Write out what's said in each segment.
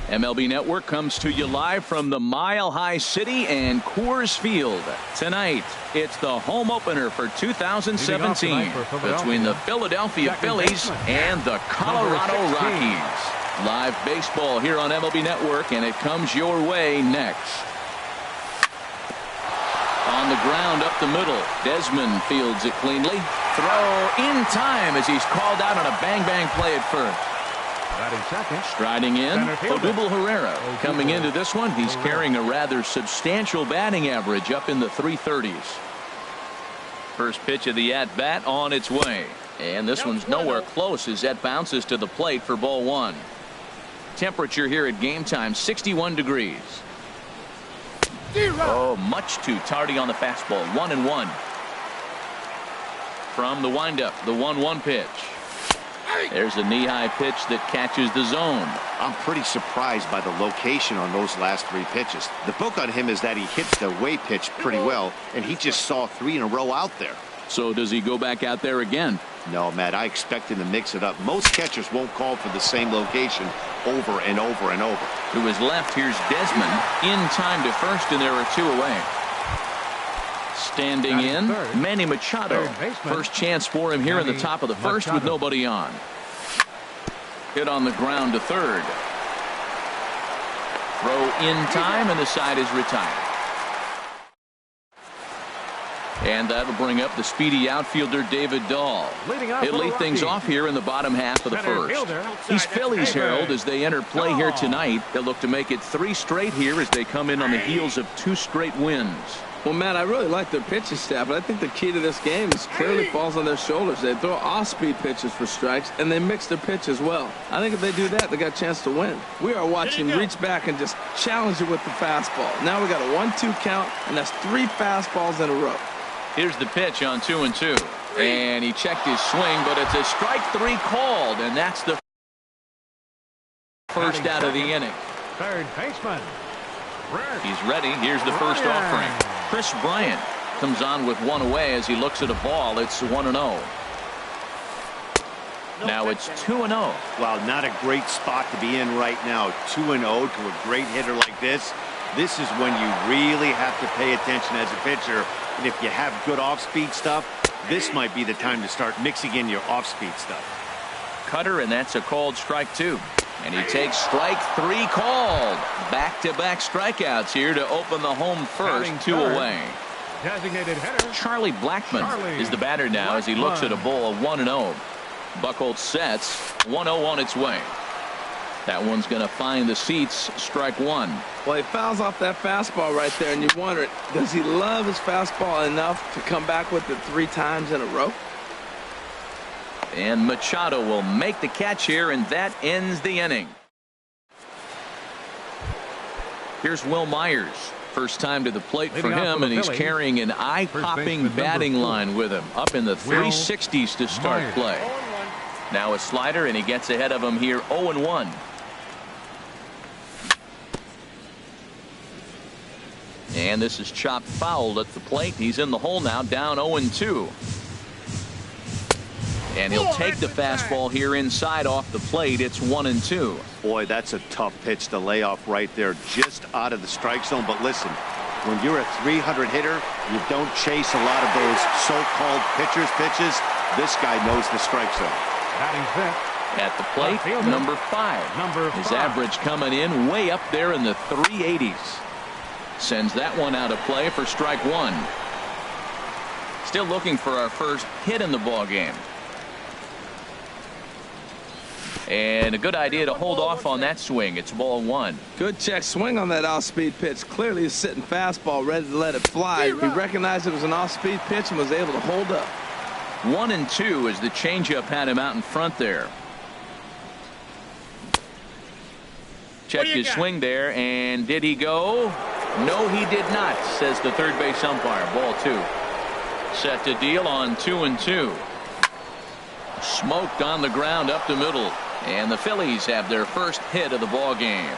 MLB Network comes to you live from the Mile High City and Coors Field. Tonight, it's the home opener for 2017 between the Philadelphia Phillies and the Colorado Rockies. Live baseball here on MLB Network, and it comes your way next. On the ground up the middle, Desmond fields it cleanly. Throw in time as he's called out on a bang-bang play at first. Striding in, Odubel Herrera. Coming into this one, he's carrying a rather substantial batting average up in the 330s. First pitch of the at-bat on its way. And this one's nowhere close as that bounces to the plate for ball one. Temperature here at game time, 61 degrees. Oh, much too tardy on the fastball. 1-1. From the windup, the 1-1 pitch. There's a knee-high pitch that catches the zone. I'm pretty surprised by the location on those last three pitches. The book on him is that he hits the away pitch pretty well, and he just saw three in a row out there. So does he go back out there again? No, Matt, I expect him to mix it up. Most catchers won't call for the same location over and over and over. To his left, here's Desmond in time to first, and there are two away. Standing in, Manny Machado. First chance for him here in the top of the first with nobody on. Hit on the ground to third. Throw in time, and the side is retired. And that'll bring up the speedy outfielder David Dahl. He'll lead things off here in the bottom half of the first. These Phillies, Harold, as they enter play here tonight, they'll look to make it 3 straight here as they come in on the heels of 2 straight wins. Well, Matt, I really like their pitching staff, but I think the key to this game is clearly falls on their shoulders. They throw off-speed pitches for strikes, and they mix their pitch as well. I think if they do that, they got a chance to win. We are watching reach back and just challenge it with the fastball. Now we got a 1-2 count, and that's 3 fastballs in a row. Here's the pitch on 2-2. And he checked his swing, but it's a strike 3 called, and that's the first out of the inning. Third baseman. He's ready. Here's the first offering. Chris Bryant comes on with 1 away as he looks at a ball. It's 1-0. Now it's 2-0. Wow, not a great spot to be in right now. 2-0 to a great hitter like this. This is when you really have to pay attention as a pitcher. And if you have good off-speed stuff, this might be the time to start mixing in your off-speed stuff. Cutter, and that's a called strike 2. And he takes strike 3 called. Back-to-back strikeouts here to open the home first. 2 away. Designated hitter Charlie Blackmon is the batter now as he looks at a ball of 1-0. Buchholz sets. 1-0 on its way. That one's going to find the seats. Strike 1. Well, he fouls off that fastball right there, and you wonder, does he love his fastball enough to come back with it 3 times in a row? And Machado will make the catch here, and that ends the inning. Here's Will Myers. First time to the plate for him, and he's carrying an eye-popping batting line with him. Up in the 360s to start play. Now a slider, and he gets ahead of him here 0-1. And this is chopped foul at the plate. He's in the hole now, down 0-2. And he'll take the fastball here inside off the plate. It's 1-2. Boy, that's a tough pitch to lay off right there, just out of the strike zone. But listen, when you're a 300 hitter, you don't chase a lot of those so-called pitcher's pitches. This guy knows the strike zone. At the plate, number 5. His average coming in way up there in the 380s. Sends that one out of play for strike 1. Still looking for our first hit in the ball game. And a good idea to hold off on that swing. It's ball 1. Good check swing on that off-speed pitch. Clearly he's sitting fastball ready to let it fly. He recognized it was an off-speed pitch and was able to hold up. 1-2 as the changeup had him out in front there. Check his swing there, and did he go? No, he did not, says the third base umpire. Ball 2. Set to deal on 2-2. Smoked on the ground up the middle, and the Phillies have their first hit of the ball game.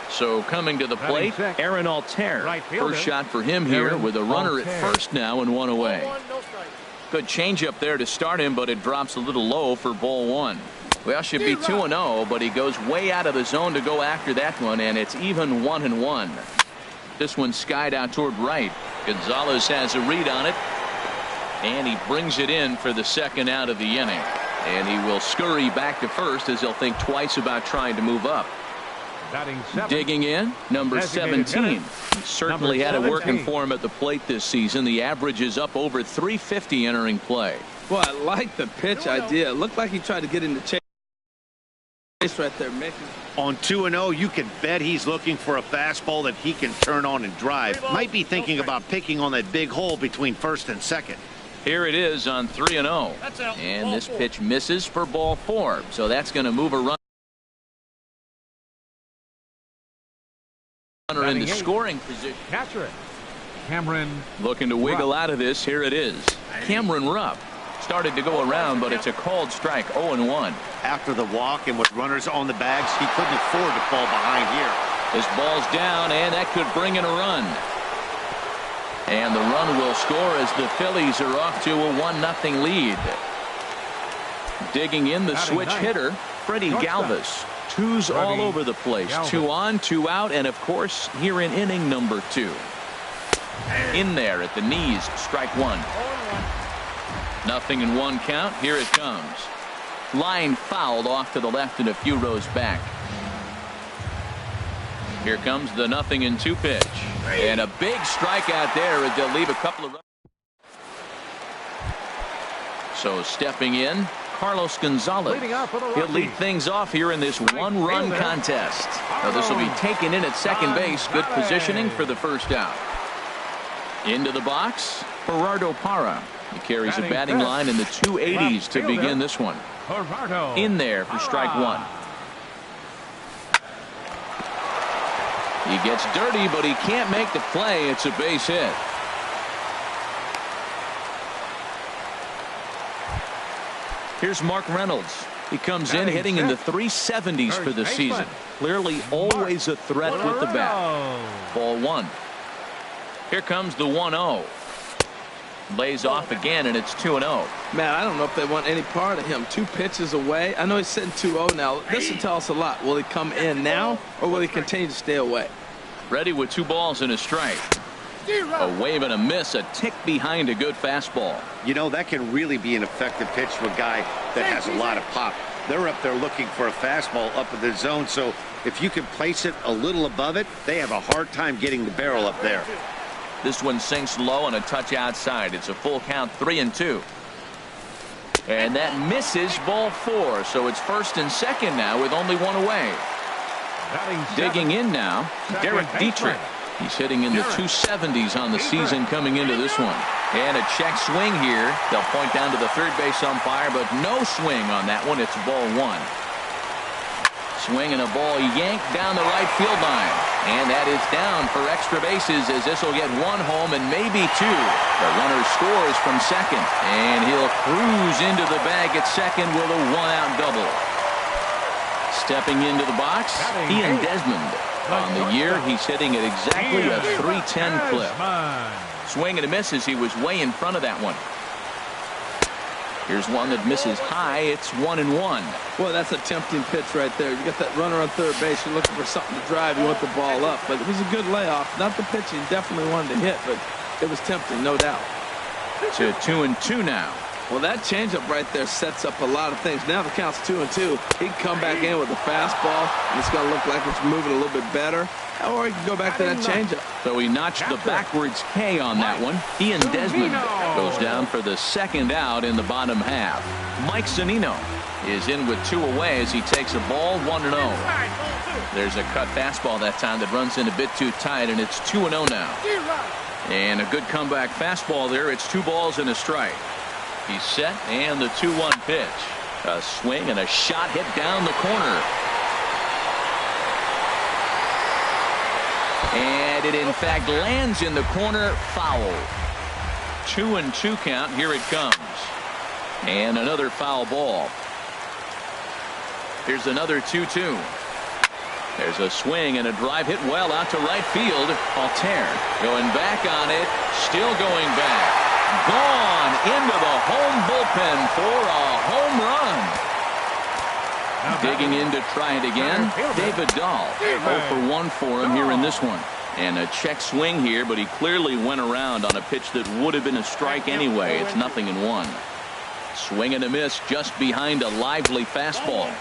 So coming to the plate, Aaron Altair. First shot for him here with a runner at first now and 1 away. Good changeup there to start him, but it drops a little low for ball one. Well, should be 2-0, but he goes way out of the zone to go after that one, and it's even 1-1. This one skied out toward right. Gonzalez has a read on it, and he brings it in for the second out of the inning. And he will scurry back to first as he'll think twice about trying to move up. Digging in, number 17. He certainly had it working for him at the plate this season. The average is up over 350 entering play. Well, I like the pitch idea. It looked like he tried to get into chase right there. On 2-0, you can bet he's looking for a fastball that he can turn on and drive. Might be thinking about picking on that big hole between first and second. Here it is on 3-0. And this pitch misses for ball four. So that's going to move a runner into scoring position. Catcher it. Cameron looking to wiggle out of this. Here it is. Cameron Rupp started to go around, but it's a called strike. 0-1. After the walk and with runners on the bags, he couldn't afford to fall behind here. This ball's down, and that could bring in a run. And the run will score as the Phillies are off to a 1-0 lead. Digging in the switch hitter, Freddie Galvis. Twos all over the place. 2 on, 2 out, and of course here in inning number 2. In there at the knees, strike one. 0-1 count. Here it comes. Line fouled off to the left and a few rows back. Here comes the 0-2 pitch. And a big strikeout there as they'll leave a couple of runs. So stepping in, Carlos Gonzalez. He'll lead things off here in this one-run contest. Now this will be taken in at second base. Good positioning for the first out. Into the box, Gerardo Parra. He carries a batting line in the 280s to begin this one. In there for strike one. He gets dirty, but he can't make the play. It's a base hit. Here's Mark Reynolds. He comes in hitting in the 370s for the season. Clearly always a threat with the bat. Ball one. Here comes the 1-0. Lays off again, and it's 2-0. Man, I don't know if they want any part of him. 2 pitches away. I know he's sitting 2-0 now. This will tell us a lot. Will he come in now, or will he continue to stay away? Ready with 2 balls and a strike. A wave and a miss, a tick behind a good fastball. You know, that can really be an effective pitch to a guy that has a lot of pop. They're up there looking for a fastball up in the zone, so if you can place it a little above it, they have a hard time getting the barrel up there. This one sinks low and a touch outside. It's a full count, 3-2. And that misses ball 4, so it's first and second now with only 1 away. Digging in now, Derek Dietrich. He's hitting in the 270s on the season coming into this one. And a check swing here. They'll point down to the third base umpire, but no swing on that one. It's ball 1. Swing and a ball yanked down the right field line. And that is down for extra bases as this will get 1 home and maybe 2. The runner scores from second. And he'll cruise into the bag at second with a 1-out double. Stepping into the box, Ian Desmond. On the year, he's hitting at exactly a 310 clip. Swing and a miss as he was way in front of that one. Here's one that misses high. It's 1-1. Well, that's a tempting pitch right there. You got that runner on third base. You're looking for something to drive. You want the ball up. But it was a good layoff. Not the pitch he definitely wanted to hit, but it was tempting, no doubt. To 2-2 now. Well, that changeup right there sets up a lot of things. Now the count's 2-2. He can come back in with a fastball, and it's going to look like it's moving a little bit better. Or he can go back to that changeup. So he notched the backwards K on that one. Ian Desmond goes down for the second out in the bottom half. Mike Zunino is in with 2 away as he takes a ball 1-0. There's a cut fastball that time that runs in a bit too tight, and it's 2-0 now. And a good comeback fastball there. It's 2 balls and a strike. He's set, and the 2-1 pitch. A swing and a shot hit down the corner. And it, in fact, lands in the corner, foul. 2-2 count. Here it comes. And another foul ball. Here's another 2-2. There's a swing and a drive hit well out to right field. Altair going back on it. Still going back. Gone into the home bullpen for a home run. Digging in to try it again, David Dahl. 0 for 1 for him here in this one. And a check swing here, but he clearly went around on a pitch that would have been a strike anyway. It's 0-1. Swing and a miss just behind a lively fastball.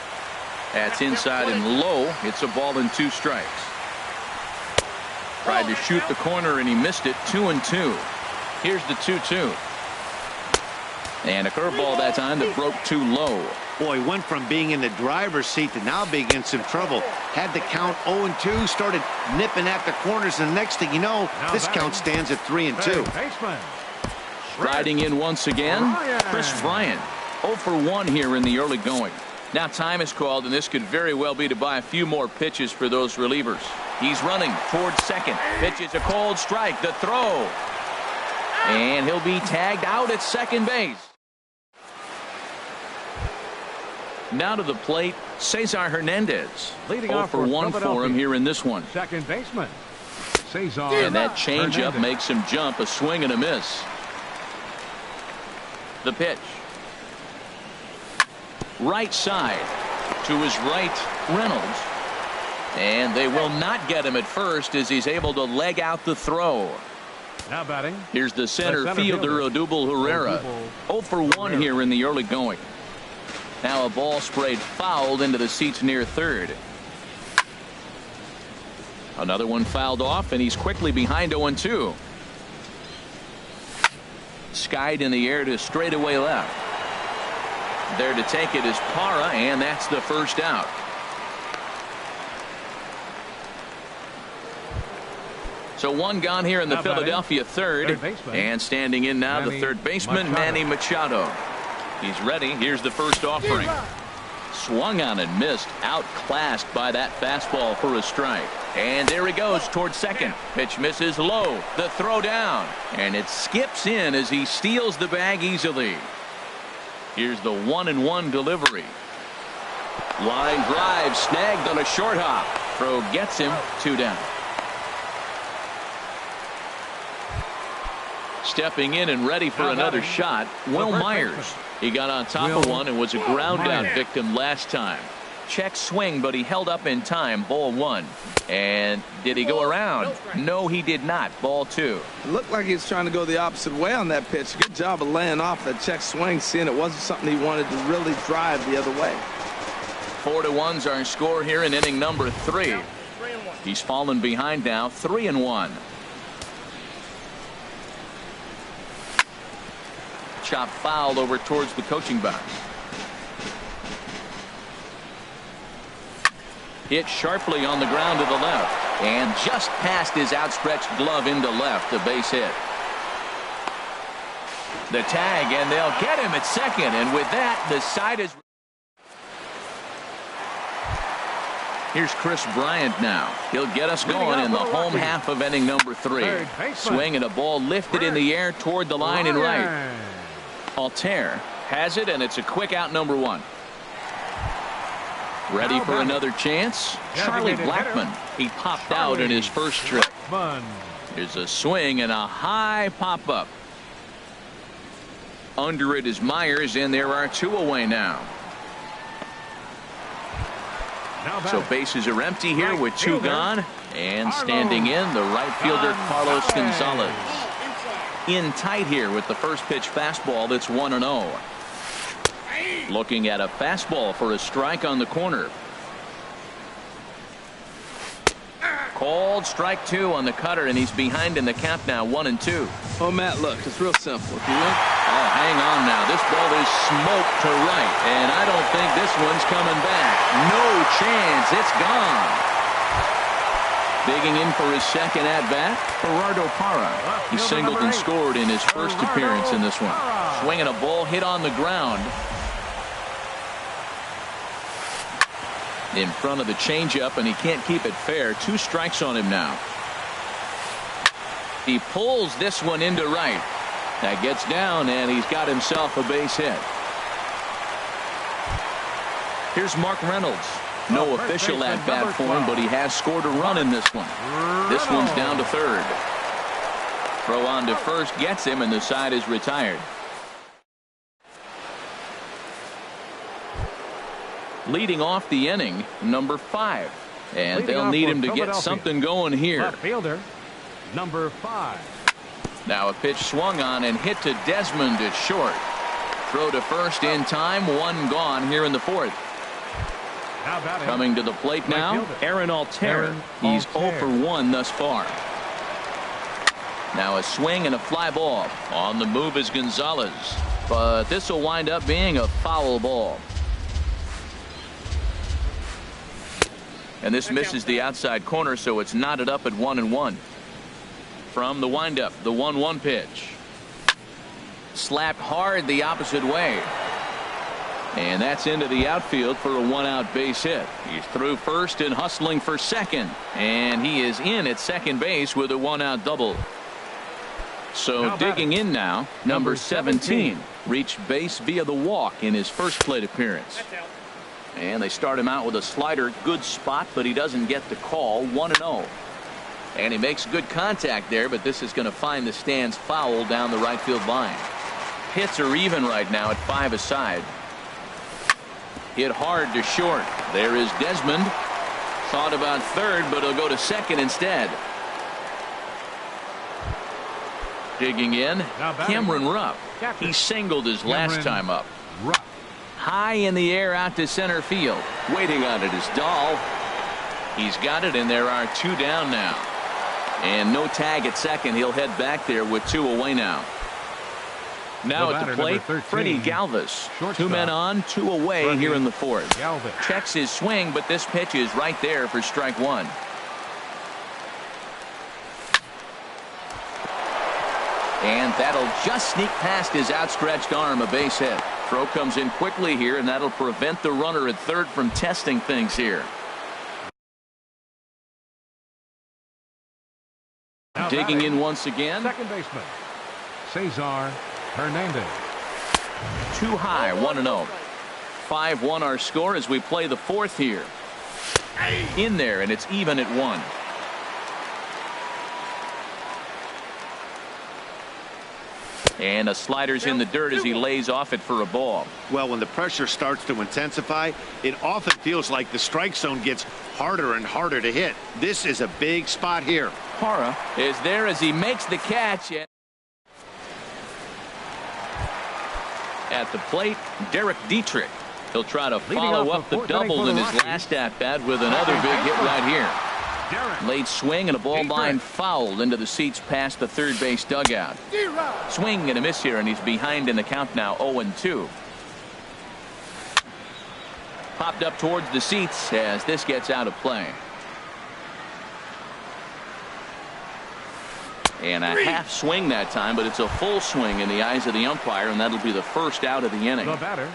That's inside and low. It's a ball and 2 strikes. Tried to shoot the corner and he missed it. 2-2. Here's the 2-2. And a curveball that time that broke too low. Boy, went from being in the driver's seat to now being in some trouble. Had the count 0-2, started nipping at the corners, and the next thing you know, this count stands at 3-2. Striding in once again, Chris Bryant. 0 for 1 here in the early going. Now time is called, and this could very well be to buy a few more pitches for those relievers. He's running towards second. Pitches a cold strike. The throw. And he'll be tagged out at second base. Now to the plate, Cesar Hernandez. 0 for 1 for him here in this one. Second baseman, Cesar. And that changeup makes him jump. A swing and a miss. The pitch. Right side to his right, Reynolds. And they will not get him at first as he's able to leg out the throw. Now batting. Here's the center fielder, Odubel Herrera. 0 for 1 here in the early going. Now a ball sprayed fouled into the seats near third. Another one fouled off, and he's quickly behind 0-2. Skied in the air to straightaway left. There to take it is Parra, and that's the first out. So one gone here in the Philadelphia third. And standing in now the third baseman, Manny Machado. He's ready. Here's the first offering. Swung on and missed. Outclassed by that fastball for a strike. And there he goes towards second. Pitch misses low. The throw down. And it skips in as he steals the bag easily. Here's the 1-1 delivery. Line drive snagged on a short hop. Throw gets him. 2 down. Stepping in and ready for another shot, Will Myers. He got on top of one and was a ground out victim last time. Check swing, but he held up in time. Ball 1. And did he go around? No, he did not. Ball 2. It looked like he was trying to go the opposite way on that pitch. Good job of laying off that check swing, seeing it wasn't something he wanted to really drive the other way. 4-1's our score here in inning number 3. He's fallen behind now, 3-1. Chop fouled over towards the coaching box. Hit sharply on the ground to the left, and just past his outstretched glove into left. A base hit. The tag, and they'll get him at second, and with that the side is. Here's Chris Bryant now. He'll get us going in the home half of inning number 3. Swing and a ball lifted in the air toward the line and right. Altair has it, and it's a quick out, number 1. Ready for another chance. Charlie Blackmon. He popped out in his first trip. There's a swing and a high pop up. Under it is Myers, and there are 2 away now. So bases are empty here with 2 gone, and standing in the right fielder Carlos Gonzalez. In tight here with the first pitch fastball that's 1-0. Looking at a fastball for a strike on the corner. Called strike 2 on the cutter, and he's behind in the count now, 1-2. Oh, Matt, look, it's real simple. If you look, hang on now. This ball is smoked to right, and I don't think this one's coming back. No chance. It's gone. Digging in for his second at-bat, Gerardo Parra. He singled and scored in his first appearance in this one. Swinging a ball hit on the ground. In front of the changeup, and he can't keep it fair. 2 strikes on him now. He pulls this one into right. That gets down, and he's got himself a base hit. Here's Mark Reynolds. No official at-bat for him, but he has scored a run in this one. This one's down to third. Throw on to first gets him, and the side is retired. Leading off the inning, number 5. And they'll need him to get something going here. Left fielder, number 5. Now a pitch swung on and hit to Desmond at short. Throw to first in time, one gone here in the 4th. Coming to the plate now, Aaron Altair. He's 0 for 1 thus far. Now a swing and a fly ball. On the move is Gonzalez, but this will wind up being a foul ball. And this misses the outside corner, so it's knotted up at 1-1. From the windup, the 1-1 pitch. Slapped hard the opposite way. And that's into the outfield for a 1-out base hit. He's through first and hustling for second. And he is in at second base with a 1-out double. So digging in now, number 17. Reached base via the walk in his first plate appearance. And they start him out with a slider. Good spot, but he doesn't get the call. 1-0. And he makes good contact there, but this is going to find the stands foul down the right field line. Hits are even right now at 5 aside. Hit hard to short. There is Desmond. Thought about third, but he'll go to second instead. Digging in, Cameron Rupp. He singled his last time up. High in the air out to center field. Waiting on it is Dahl. He's got it, and there are 2 down now. And no tag at second. He'll head back there with 2 away now. Now at the plate, Freddie Galvis. 2 men on, 2 away here in the 4th. Checks his swing, but this pitch is right there for strike 1. And that'll just sneak past his outstretched arm, a base hit. Throw comes in quickly here, and that'll prevent the runner at third from testing things here. Digging in once again. Second baseman, Cesar Hernandez. Too high, 1-0. 5-1 our score as we play the 4th here. In there, and it's even at 1. And a slider's in the dirt as he lays off it for a ball. Well, when the pressure starts to intensify, it often feels like the strike zone gets harder and harder to hit. This is a big spot here. Hara is there as he makes the catch. At the plate, Derek Dietrich. He'll try to follow up the double in his last at-bat with another big hit right here. Late swing and a ball line fouled into the seats past the third base dugout. Swing and a miss here, and he's behind in the count now, 0-2. Popped up towards the seats as this gets out of play. And a half swing that time, but it's a full swing in the eyes of the umpire, and that'll be the first out of the inning.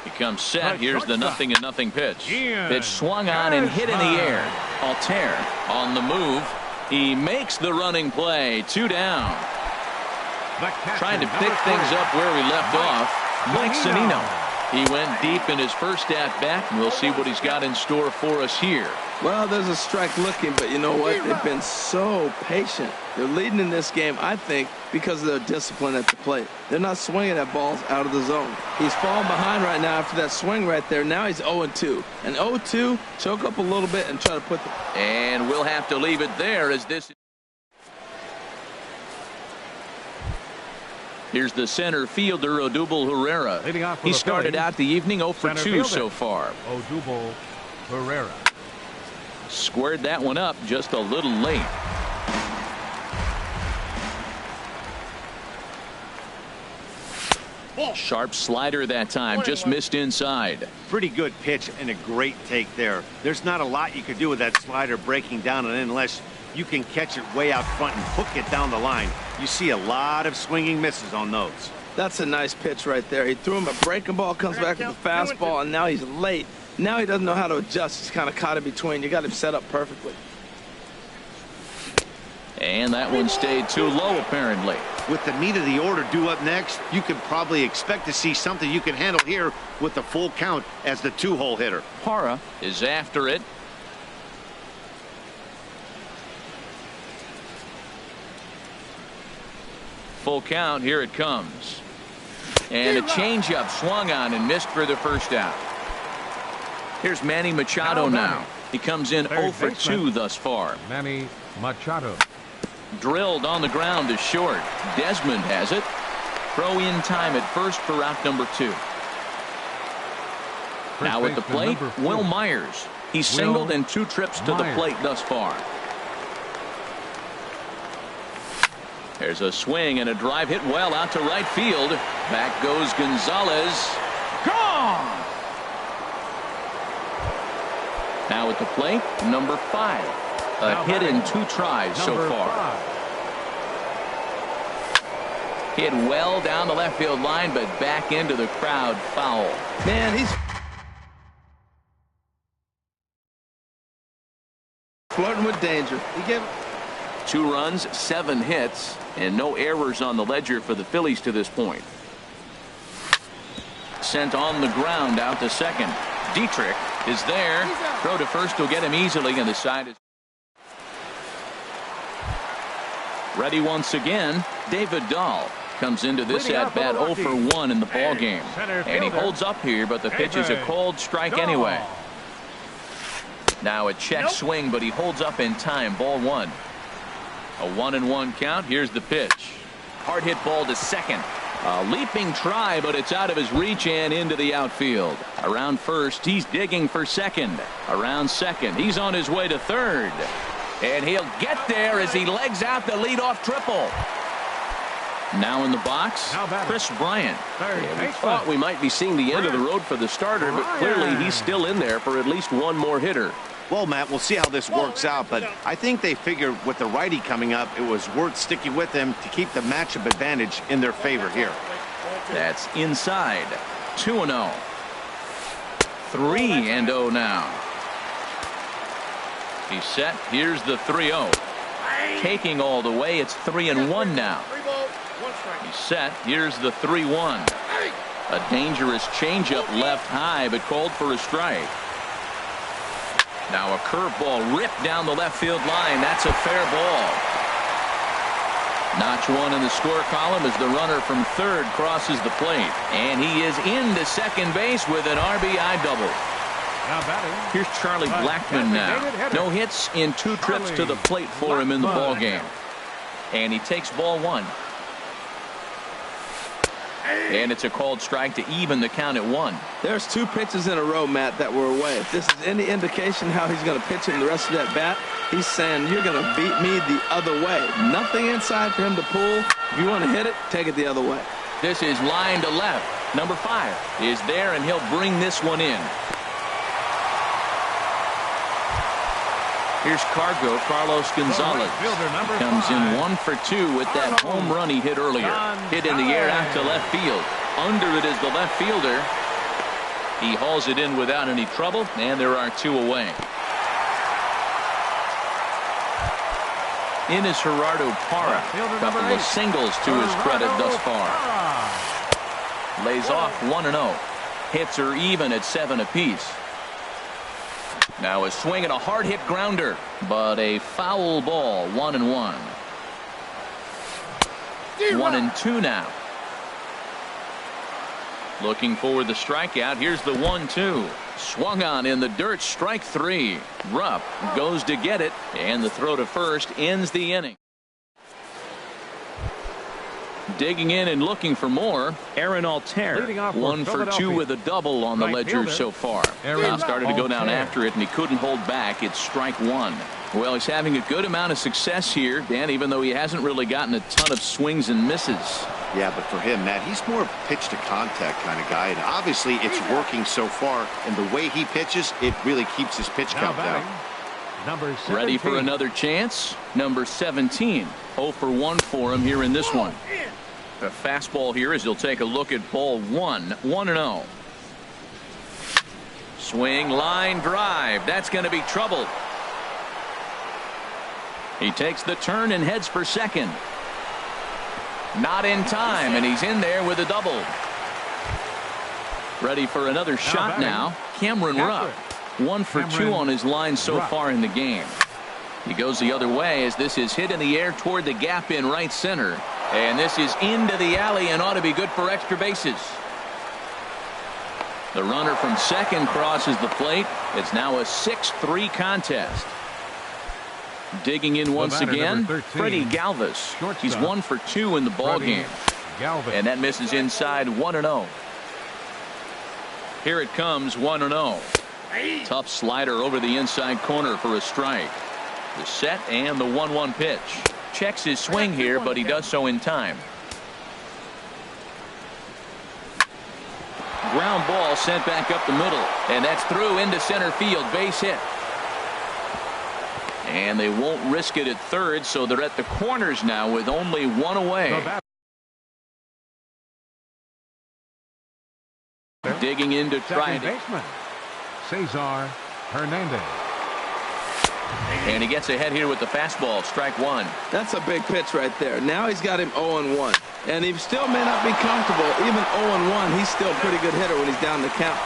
He comes set. Here's the 0-0 pitch. Pitch swung on and hit in the air. Altair on the move. He makes the running play. 2 down. Trying to pick things up where we left off. Mike Zunino. He went deep in his first at-bat, and we'll see what he's got in store for us here. Well, there's a strike looking, but you know what? They've been so patient. They're leading in this game, I think, because of their discipline at the plate. They're not swinging at balls out of the zone. He's falling behind right now after that swing right there. Now he's 0-2. And 0-2, choke up a little bit and try to put the... And we'll have to leave it there as this... Here's the center fielder, Odubel Herrera. He started out the evening 0 for 2 so far. Odubel Herrera. Squared that one up just a little late. Sharp slider that time, just missed inside. Pretty good pitch and a great take there. There's not a lot you could do with that slider breaking down, and unless you can catch it way out front and hook it down the line, you see a lot of swinging misses on those. That's a nice pitch right there. He threw him a breaking ball, comes back with a fastball, and now he's late. Now he doesn't know how to adjust. He's kind of caught in between. You got him set up perfectly. And that one stayed too low, apparently. With the meat of the order due up next, you can probably expect to see something you can handle here with the full count as the 2-hole hitter. Hara is after it. full count. Here it comes. And a changeup swung on and missed for the first out. Here's Manny Machado now. He comes in 0 for 2 thus far. Manny Machado. Drilled on the ground to short. Desmond has it. Throw in time at first for out number 2. Now at the plate, Will Myers. He's singled in 2 trips to the plate thus far. There's a swing and a drive hit well out to right field. Back goes Gonzalez. Gone! Now at the plate, number 5. A hit in 2 tries so far. Hit well down the left field line, but back into the crowd foul. Man, he's flirting with danger. He gave 2 runs, 7 hits, and no errors on the ledger for the Phillies to this point. Sent on the ground out to second. Dietrich is there. Throw to first will get him easily, and the side is ready once again. David Dahl comes into this at bat 0 for 1 in the ball game, and he holds up here, but the pitch is a cold strike anyway. Now a check swing, but he holds up in time. Ball 1. A 1-1 count. Here's the pitch. Hard hit ball to second. A leaping try, but it's out of his reach and into the outfield. Around first, he's digging for second. Around second, he's on his way to third. And he'll get there as he legs out the leadoff triple. Now in the box, Chris Bryant. We thought we might be seeing the end of the road for the starter, but clearly he's still in there for at least one more hitter. Well, Matt, we'll see how this works out, but I think they figured with the righty coming up, it was worth sticking with him to keep the matchup advantage in their favor here. That's inside. 2-0. 3-0 now. He's set. Here's the 3-0. Taking all the way. It's 3-1 now. He's set. Here's the 3-1. A dangerous changeup left high, but called for a strike. Now a curveball ripped down the left field line. That's a fair ball. Notch 1 in the score column as the runner from third crosses the plate. And he is into second base with an RBI double. Here's Charlie Blackmon now. No hits in 2 trips to the plate for him in the ball game. And he takes ball 1. And it's a called strike to even the count at 1. There's 2 pitches in a row, Matt, that were away. If this is any indication how he's going to pitch it in the rest of that bat, he's saying you're going to beat me the other way. Nothing inside for him to pull. If you want to hit it, take it the other way. This is line to left. Number 5 is there, and he'll bring this one in. Here's Carlos Gonzalez. Comes in 1 for 2 with that home run he hit earlier. Hit in the air out to left field. Under it is the left fielder. He hauls it in without any trouble, and there are 2 away. In is Gerardo Parra. Couple of singles to his credit thus far. Lays off 1-0. Hits are even at 7 apiece. Now a swing and a hard hit grounder, but a foul ball. 1-1. 1-2 now. Looking for the strikeout. Here's the 1-2. Swung on in the dirt. Strike 3. Rupp goes to get it, and the throw to first ends the inning. Digging in and looking for more, Aaron Altair. 1 for 2 with a double on the ledger so far. Now started to go down after it, and he couldn't hold back. It's strike 1. Well, he's having a good amount of success here, Dan, even though he hasn't really gotten a ton of swings and misses. Yeah, but for him, Matt, he's more pitch to contact kind of guy, and obviously it's working so far, and the way he pitches, it really keeps his pitch count down. Ready for another chance? Number 17. 0 for 1 for him here in this one. The fastball here as he'll take a look at ball 1. 1-0. Swing, line drive. That's going to be trouble. He takes the turn and heads for second. Not in time, and he's in there with a double. Ready for another shot now. Cameron Rupp. 1 for 2 on his line so far in the game. He goes the other way as this is hit in the air toward the gap in right center. And this is into the alley and ought to be good for extra bases. The runner from second crosses the plate. It's now a 6-3 contest. Digging in once again, Freddie Galvis. He's 1 for 2 in the ball game. And that misses inside 1-0. Here it comes, 1-0. Tough slider over the inside corner for a strike. The set and the 1-1 pitch. Checks his swing here, but he does so in time. Ground ball sent back up the middle, and that's through into center field. Base hit. And they won't risk it at third, so they're at the corners now with only 1 away. Digging in to try it. Cesar Hernandez. And he gets ahead here with the fastball. Strike 1. That's a big pitch right there. Now he's got him 0-1. And he still may not be comfortable. Even 0-1, he's still a pretty good hitter when he's down the count.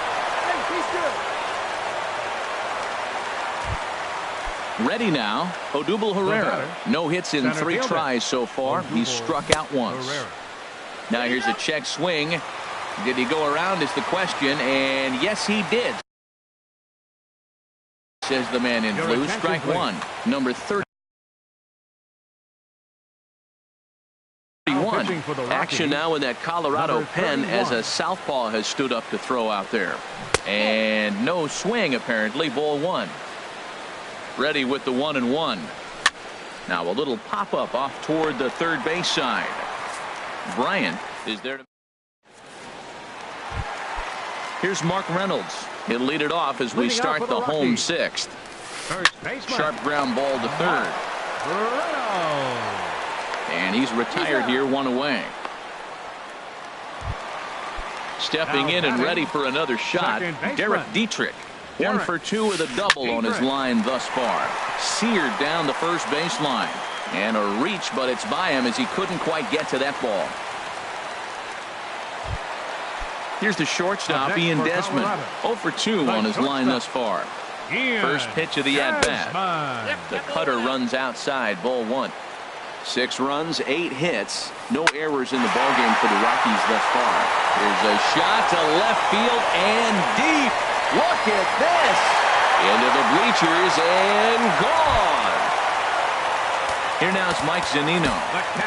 Ready now, Odubel Herrera. No hits in 3 tries so far. He's struck out once. Now here's a check swing. Did he go around is the question, and yes, he did. Says the man in blue. Strike 1. Number 31. Action now in that Colorado pen as a southpaw has stood up to throw out there. And no swing apparently. Ball 1. Ready with the 1-1. Now a little pop-up off toward the third base side. Bryant is there to... Here's Mark Reynolds. He'll lead it off as we start the home 6th. Sharp ground ball to third. And he's retired here, 1 away. Stepping in and ready for another shot, Derek Dietrich. 1 for 2 with a double on his line thus far. Seared down the first baseline. And a reach, but it's by him as he couldn't quite get to that ball. Here's the shortstop, Ian Desmond. 0 for 2 on his line thus far. First pitch of the at-bat. The cutter runs outside, ball 1. 6 runs, 8 hits. No errors in the ballgame for the Rockies thus far. Here's a shot to left field and deep. Look at this. Into the bleachers and gone. Here now is Mike Zunino.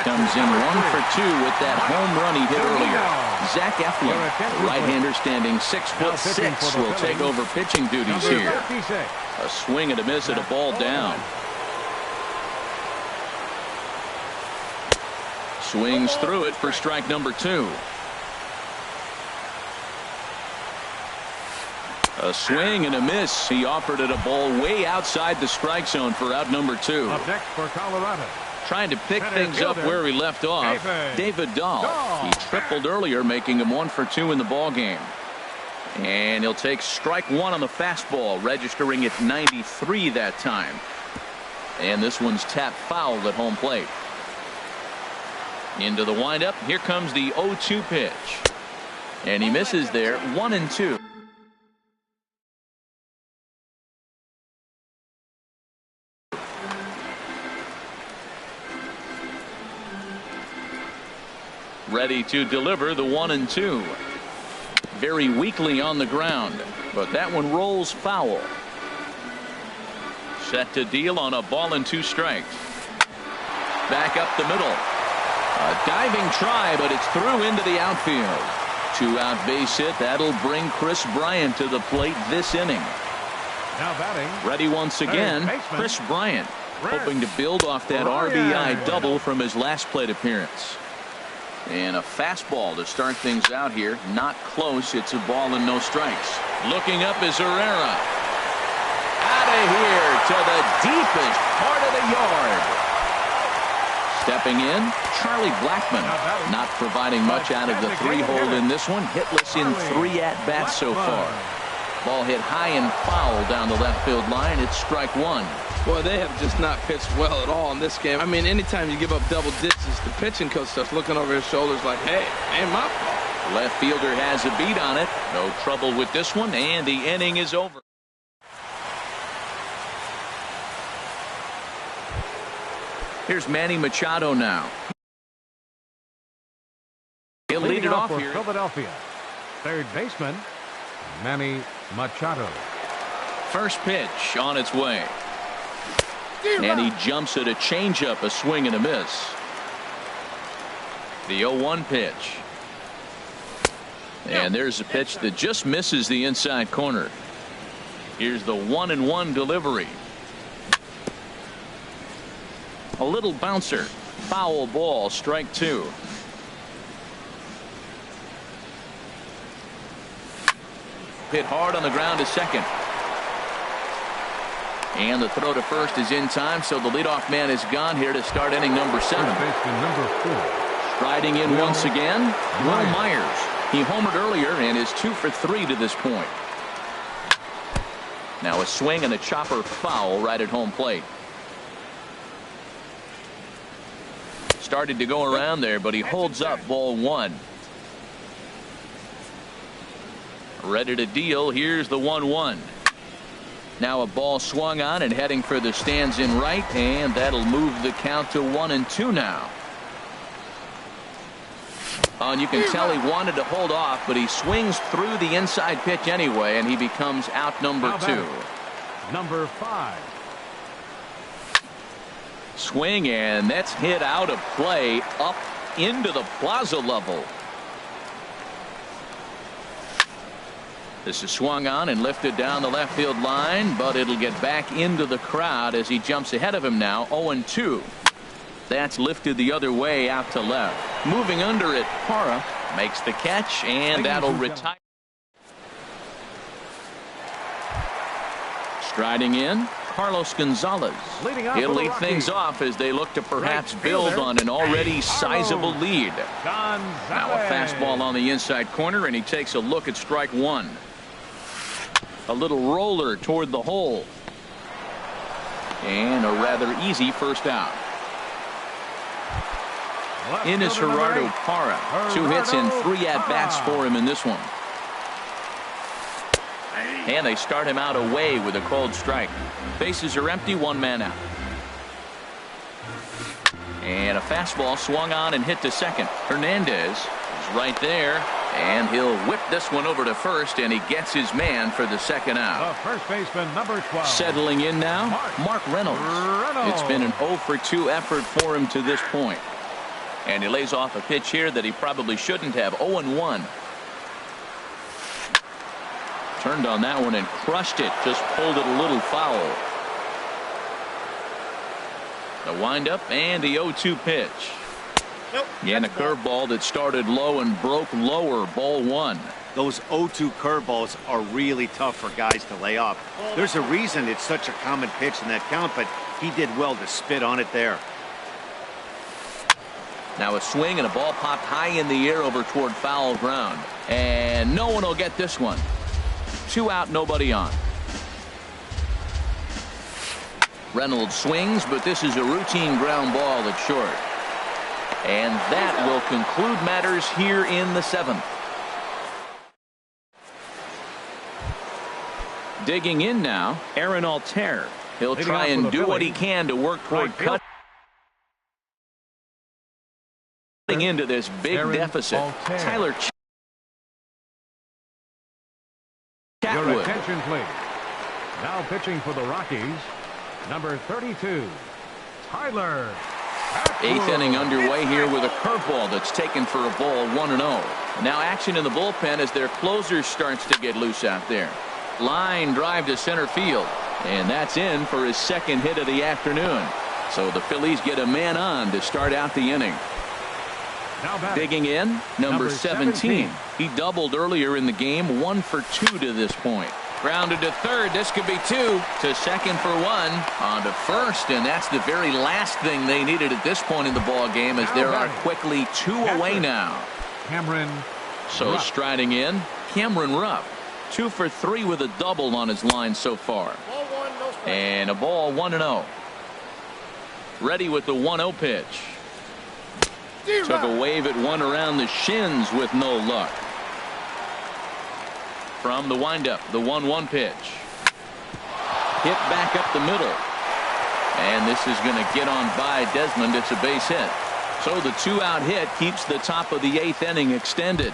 Comes in 1 for 2 with that home run he hit earlier. Zach Eflin, the right-hander standing 6'6", will take over pitching duties here. A swing and a miss at a ball down. Swings through it for strike number 2. A swing and a miss. He offered it a ball way outside the strike zone for out number 2. Up next for Colorado. Trying to pick things up where he left off. David Dahl. He tripled earlier, making him 1 for 2 in the ball game. And he'll take strike 1 on the fastball, registering at 93 that time. And this one's tapped foul at home plate. Into the windup. Here comes the 0-2 pitch. And he misses there. 1-2. Ready to deliver the 1-2. Very weakly on the ground, but that one rolls foul. Set to deal on a ball and 2 strikes. Back up the middle. A diving try, but it's through into the outfield. 2-out base hit. That'll bring Chris Bryant to the plate this inning. Now batting. Ready once again, Chris Bryant, hoping to build off that RBI double from his last plate appearance. And a fastball to start things out here. Not close. It's a ball and no strikes. Looking up is Herrera. Out of here to the deepest part of the yard. Stepping in, Charlie Blackmon. Not providing much out of the 3-hole in this one. Hitless in 3 at-bats so far. Ball hit high and foul down the left field line. It's strike 1. Boy, they have just not pitched well at all in this game. I mean, anytime you give up double digits, the pitching coach starts looking over his shoulders like, hey, ain't my fault. Left fielder has a beat on it. No trouble with this one, and the inning is over. Here's Manny Machado now. lead it off for here. Philadelphia, third baseman Manny Machado. First pitch on its way. And he jumps at a changeup, a swing and a miss. The 0-1 pitch. And there's a pitch that just misses the inside corner. Here's the 1-1 delivery. A little bouncer. Foul ball, strike two. Hit hard on the ground to second. And the throw to first is in time, so the leadoff man is gone here to start inning number 7. Number 4. Striding in once again, Will Myers. He homered earlier and is 2 for 3 to this point. Now a swing and a chopper foul right at home plate. Started to go around there, but he holds up, ball 1. Ready to deal. Here's the 1-1. Now a ball swung on and heading for the stands in right, and that'll move the count to 1-2 now. And you can tell he wanted to hold off, but he swings through the inside pitch anyway, and he becomes out number 2. Number 5. Swing, and that's hit out of play up into the plaza level. This is swung on and lifted down the left field line, but it'll get back into the crowd as he jumps ahead of him now. 0-2. That's lifted the other way out to left. Moving under it, Parra makes the catch, and that'll retire. Striding in, Carlos Gonzalez. He'll lead things off as they look to perhaps build on an already sizable lead. Now a fastball on the inside corner, and he takes a look at strike 1. A little roller toward the hole. And a rather easy first out. In is Gerardo Parra. 2 hits and 3 at-bats for him in this one. And they start him out away with a called strike. Bases are empty, 1 man out. And a fastball swung on and hit to second. Hernandez is right there, and he'll whip this one over to first, and he gets his man for the second out. The first baseman, number 12. Settling in now, Mark Reynolds. It's been an 0 for 2 effort for him to this point. And he lays off a pitch here that he probably shouldn't have. 0-1. Turned on that one and crushed it. Just pulled it a little foul. The windup and the 0-2 pitch. And a curveball that started low and broke lower. Ball 1. Those 0-2 curveballs are really tough for guys to lay off. There's a reason it's such a common pitch in that count, but he did well to spit on it there. Now a swing and a ball popped high in the air over toward foul ground. And no one will get this one. 2 out, nobody on. Reynolds swings, but this is a routine ground ball at short. And that will conclude matters here in the 7th. Digging in now, Aaron Altair. He'll try and do what he can to work toward cutting into this big deficit. Tyler Your attention, please. Now pitching for the Rockies, number 32, Tyler. 8th inning underway here with a curveball that's taken for a ball, 1-0. Now action in the bullpen as their closer starts to get loose out there. Line drive to center field, and that's in for his 2nd hit of the afternoon. So the Phillies get a man on to start out the inning. Digging in, number 17. He doubled earlier in the game, 1 for 2 to this point. Grounded to third. This could be 2. To second for 1. On to first, and that's the very last thing they needed at this point in the ball game, as there are quickly 2 away now. Cameron. So striding in, Cameron Rupp. 2 for 3 with a double on his line so far. And a ball, 1-0. Ready with the 1-0 pitch. Took a wave at one around the shins with no luck. From the windup, the 1-1 pitch. Hit back up the middle. And this is going to get on by Desmond. It's a base hit. So the 2-out hit keeps the top of the 8th inning extended.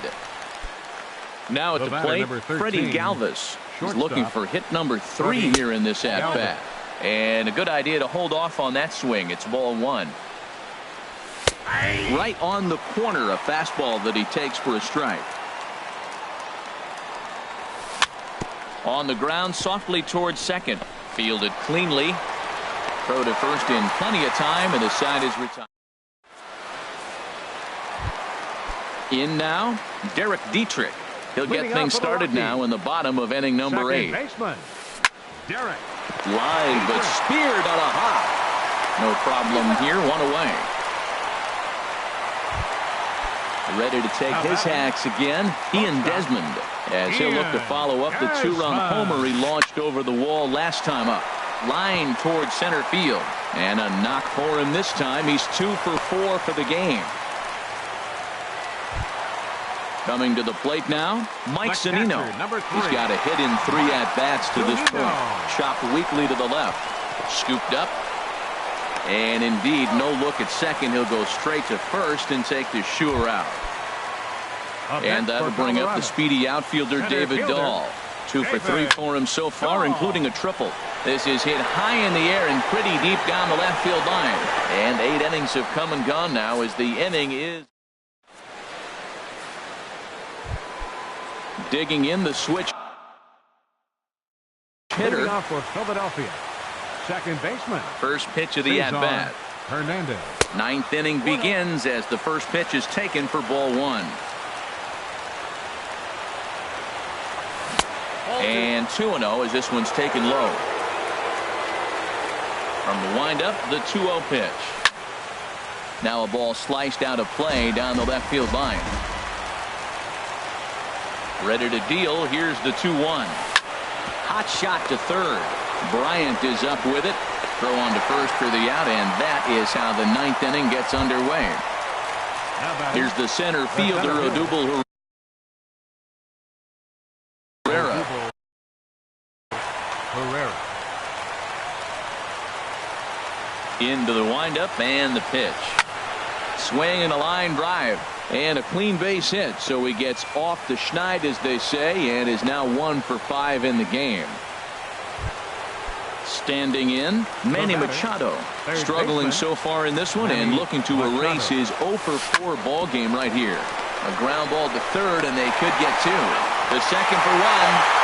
Now at the plate, Freddie Galvis. He's looking for hit number 3 here in this at-bat. And a good idea to hold off on that swing. It's ball 1. Right on the corner, a fastball that he takes for a strike. On the ground, softly towards second. Fielded cleanly. Throw to first in plenty of time, and the side is retired. In now, Derek Dietrich. He'll get things started now in the bottom of inning number 8. Derek. Line, but speared on a hop. No problem here, 1 away. Ready to take his hacks again, Ian Desmond, as he'll look to follow up the 2-run homer he launched over the wall last time up. Line towards center field, and a knock for him this time. He's 2 for 4 for the game. Coming to the plate now, Mike Zunino. He's got a hit in 3 at-bats to this point. Chopped weakly to the left. Scooped up. And indeed, no look at second. He'll go straight to first and take the sure out. And that'll bring up the speedy outfielder David Dahl. 2 for 3 for him so far, including a triple. This is hit high in the air and pretty deep down the left field line. And 8 innings have come and gone now as the inning is digging in the switch hitter for Philadelphia. Second baseman. First pitch of the at-bat. Hernandez. 9th inning begins as the first pitch is taken for ball 1. And 2-0 as this one's taken low. From the windup, the 2-0 pitch. Now a ball sliced out of play down the left field line. Ready to deal. Here's the 2-1. Hot shot to third. Bryant is up with it. Throw on to first for the out, and that is how the 9th inning gets underway. Here's the center fielder, Odubel Herrera. Into the windup and the pitch. Swing and a line drive. And a clean base hit, so he gets off the schneid, as they say, and is now 1 for 5 in the game. Standing in, Manny Machado, struggling so far in this one and looking to erase his 0 for 4 ball game right here. A ground ball to third, and they could get 2. The second for 1,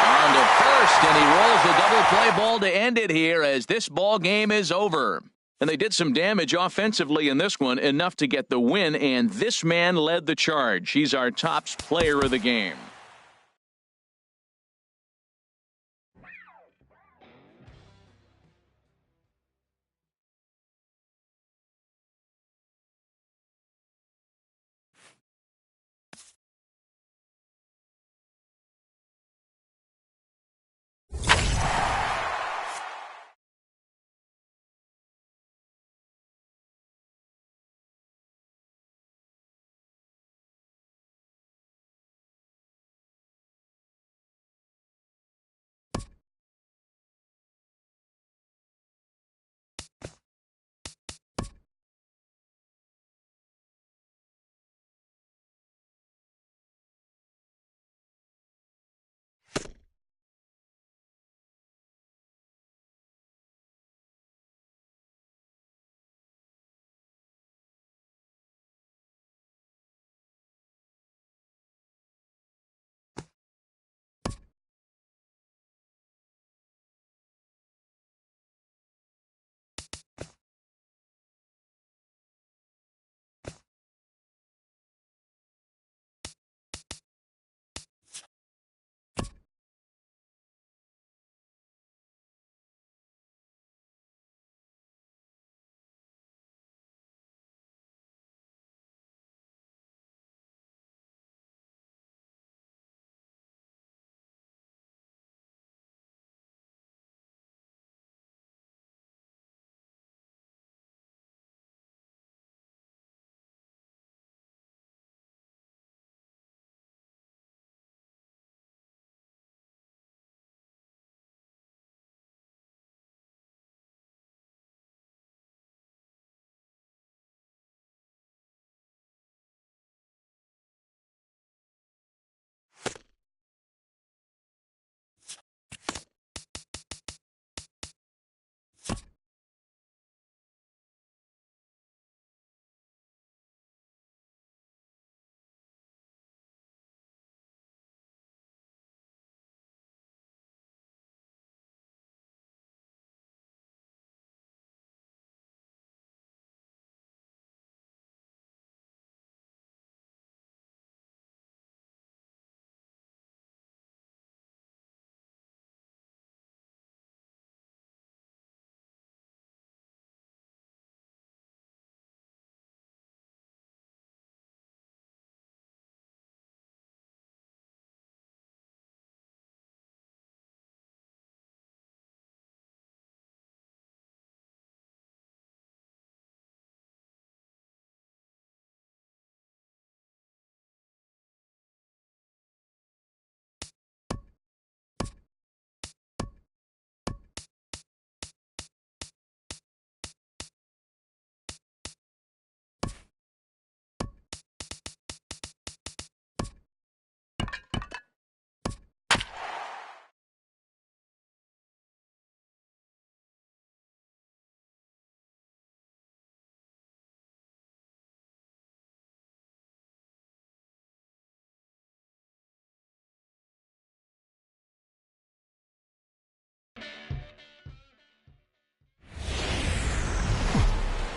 on to first, and he rolls the double play ball to end it here as this ball game is over. And they did some damage offensively in this one, enough to get the win, and this man led the charge. He's our top player of the game.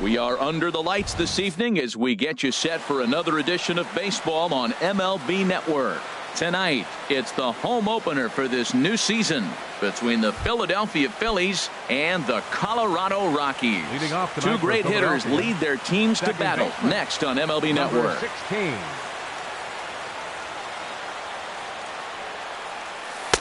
We are under the lights this evening as we get you set for another edition of baseball on MLB Network. Tonight, it's the home opener for this new season between the Philadelphia Phillies and the Colorado Rockies. Two great hitters lead their teams to battle next on MLB Network. 16.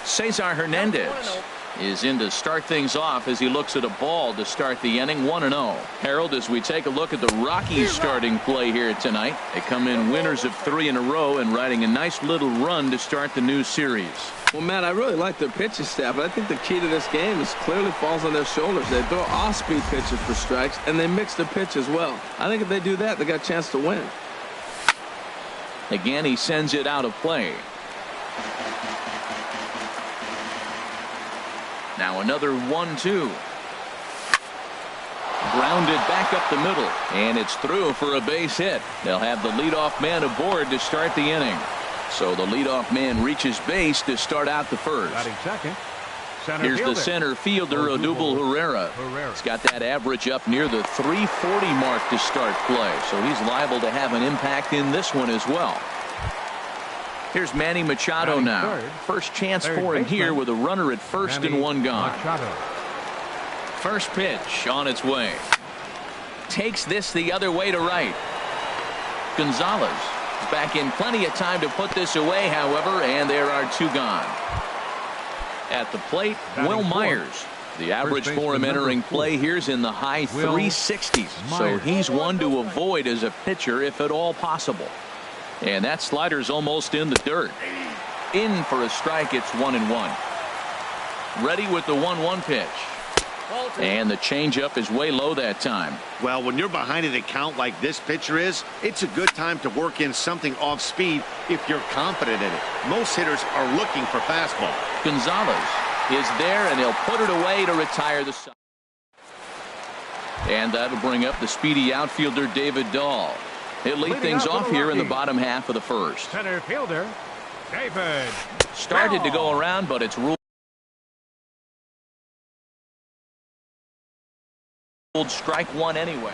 Cesar Hernandez is in to start things off as he looks at a ball to start the inning. 1-0. Harold, as we take a look at the Rockies starting play here tonight, they come in winners of 3 in a row and riding a nice little run to start the new series. Well, Matt, I really like their pitching staff, but I think the key to this game is clearly falls on their shoulders. They throw off-speed pitches for strikes, and they mix their pitch as well. I think if they do that, they got a chance to win. Again, he sends it out of play. Now another 1-2. Grounded back up the middle, and it's through for a base hit. They'll have the leadoff man aboard to start the inning. So the leadoff man reaches base to start out the first. Here's the center fielder, Odubel Herrera. He's got that average up near the 340 mark to start play, so he's liable to have an impact in this one as well. Here's Manny Machado now. First chance for him here with a runner at first and one gone. First pitch on its way. Takes this the other way to right. Gonzalez is back in plenty of time to put this away, however, and there are 2 gone. At the plate, Will Myers. The average for him entering play here's in the high 360s, so he's one to avoid as a pitcher if at all possible. And that slider's almost in the dirt. In for a strike. It's 1-1. Ready with the 1-1 pitch. And the changeup is way low that time. Well, when you're behind an account like this pitcher is, it's a good time to work in something off speed if you're confident in it. Most hitters are looking for fastball. Gonzalez is there, and he'll put it away to retire the side. And that'll bring up the speedy outfielder David Dahl. He'll lead things off here in the bottom half of the first. Center fielder, David. Started to go around, but it's ruled strike one anyway.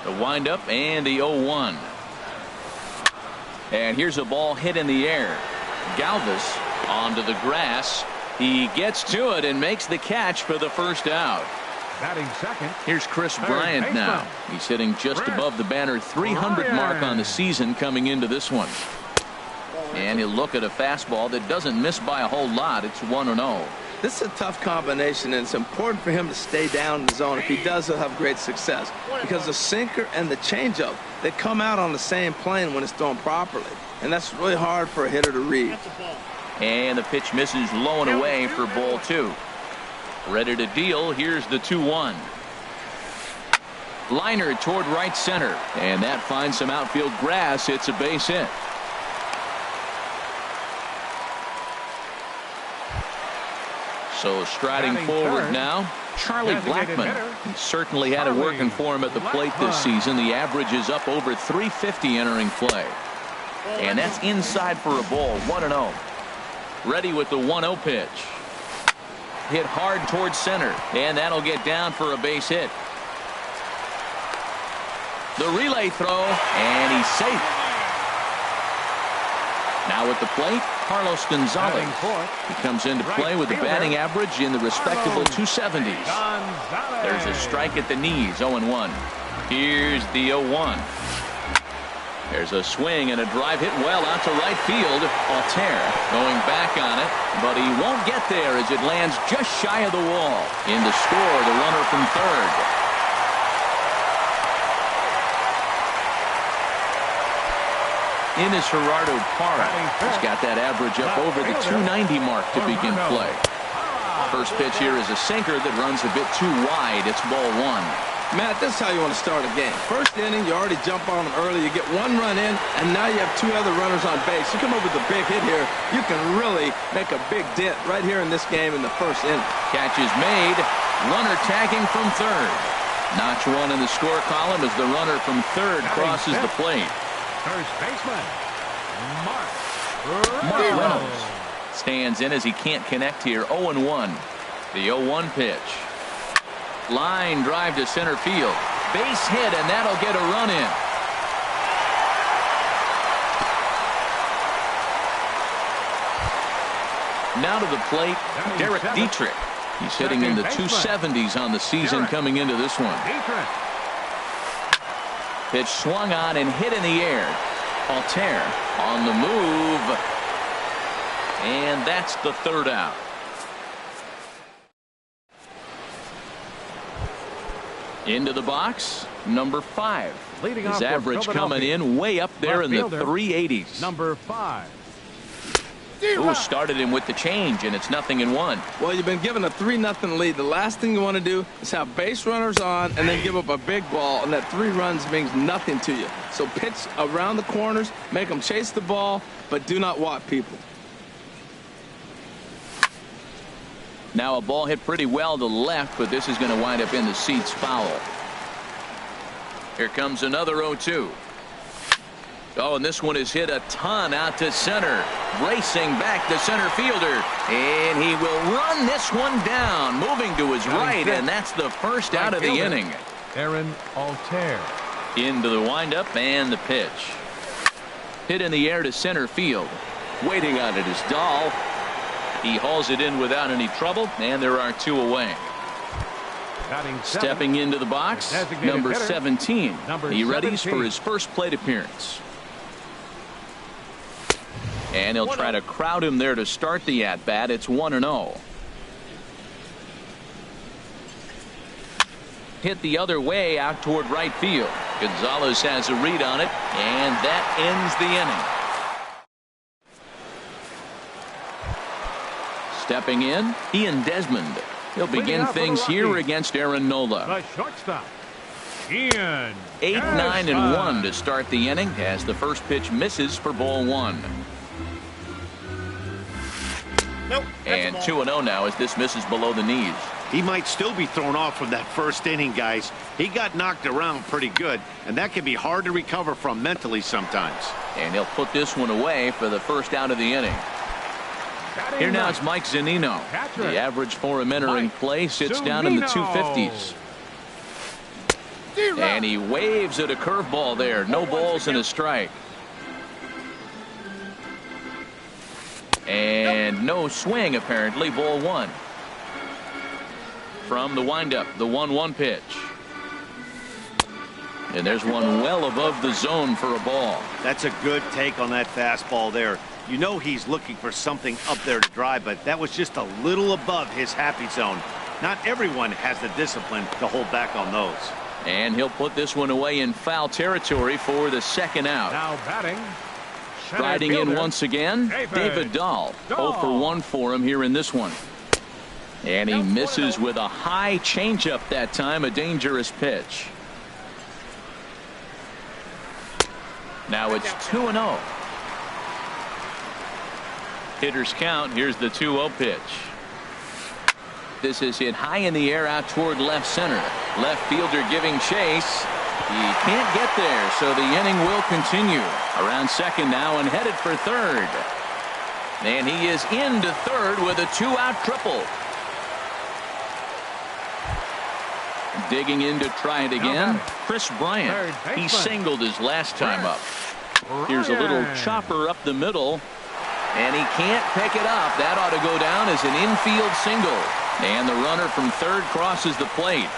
The windup and the 0-1. And here's a ball hit in the air. Galvis onto the grass. He gets to it and makes the catch for the first out. Batting second. Here's Chris Bryant now. He's hitting just above the banner 300 mark on the season coming into this one. And he'll look at a fastball that doesn't miss by a whole lot. It's 1-0. This is a tough combination, and it's important for him to stay down in the zone. If he does, he'll have great success. Because the sinker and the changeup, they come out on the same plane when it's thrown properly. And that's really hard for a hitter to read. And the pitch misses low and away for ball 2. Ready to deal. Here's the 2-1. Liner toward right center, and that finds some outfield grass. It's a base hit. So striding forward now, Charlie Blackmon. He certainly had it working for him at the plate this season. The average is up over 350 entering play. And that's inside for a ball. 1-0. Ready with the 1-0 pitch. Hit hard towards center, and that'll get down for a base hit. The relay throw, and he's safe. Now at the plate, Carlos Gonzalez. He comes into play with a batting average in the respectable 270s. There's a strike at the knees, 0-1. Here's the 0-1. There's a swing and a drive hit well out to right field. Altair going back on it, but he won't get there as it lands just shy of the wall. In to score, the runner from third. In is Gerardo Parra. He's got that average up over the 290 mark to begin play. First pitch here is a sinker that runs a bit too wide. It's ball 1. Matt, this is how you want to start a game. First inning, you already jump on them early. You get 1 run in, and now you have 2 other runners on base. You come up with a big hit here, you can really make a big dent right here in this game in the first inning. Catch is made. Runner tagging from third. Notch 1 in the score column as the runner from third crosses the plate. First baseman, Mark Reynolds stands in as he can't connect here. 0-1. The 0-1 pitch. Line drive to center field. Base hit, and that'll get a run in. Now to the plate, Derek Dietrich. He's hitting in the 270s on the season coming into this one. Pitch swung on and hit in the air. Altair on the move. And that's the third out. Into the box, number 5. His average coming in way up there in the 380s. Number 5. Ooh, started him with the change, and it's 0-1. Well, you've been given a 3-0 lead. The last thing you want to do is have base runners on and then give up a big ball, and that 3 runs means nothing to you. So pitch around the corners, make them chase the ball, but do not walk people. Now a ball hit pretty well to left, but this is going to wind up in the seats foul. Here comes another 0-2. Oh, and this one is hit a ton out to center. Racing back the center fielder. And he will run this one down. Moving to his right, and that's the first out of the inning. Aaron Altair. Into the windup and the pitch. Hit in the air to center field. Waiting on it is Dahl. He hauls it in without any trouble, and there are 2 away. Stepping into the box, number 17. He readies for his first plate appearance. And he'll try to crowd him there to start the at-bat. It's 1-0. Hit the other way out toward right field. Gonzalez has a read on it, and that ends the inning. Stepping in, Ian Desmond. He'll begin things here against Aaron Nola. The shortstop, Ian. 8-9-1 to start the inning as the first pitch misses for ball 1. Nope, and 2-0 now as this misses below the knees. He might still be thrown off from that first inning, guys. He got knocked around pretty good, and that can be hard to recover from mentally sometimes. And he'll put this one away for the first out of the inning. Here now it's Mike Zunino. The average for him entering play sits down in the 250s. And he waves at a curveball there. No balls and a strike. And no swing, apparently. Ball 1. From the windup, the 1-1 pitch. And there's one well above the zone for a ball. That's a good take on that fastball there. You know he's looking for something up there to drive, but that was just a little above his happy zone. Not everyone has the discipline to hold back on those. And he'll put this one away in foul territory for the second out. Now batting. Striding in once again, David Dahl. 0 for 1 for him here in this one. And he misses with a high changeup that time, a dangerous pitch. Now it's 2-0. Hitters count. Here's the 2-0 pitch. This is hit high in the air out toward left center. Left fielder giving chase. He can't get there, so the inning will continue. Around second now and headed for third. And he is into third with a 2-out triple. Digging in to try it again, Chris Bryant. He singled his last time up. Here's a little chopper up the middle. And he can't pick it up. That ought to go down as an infield single. And the runner from third crosses the plate.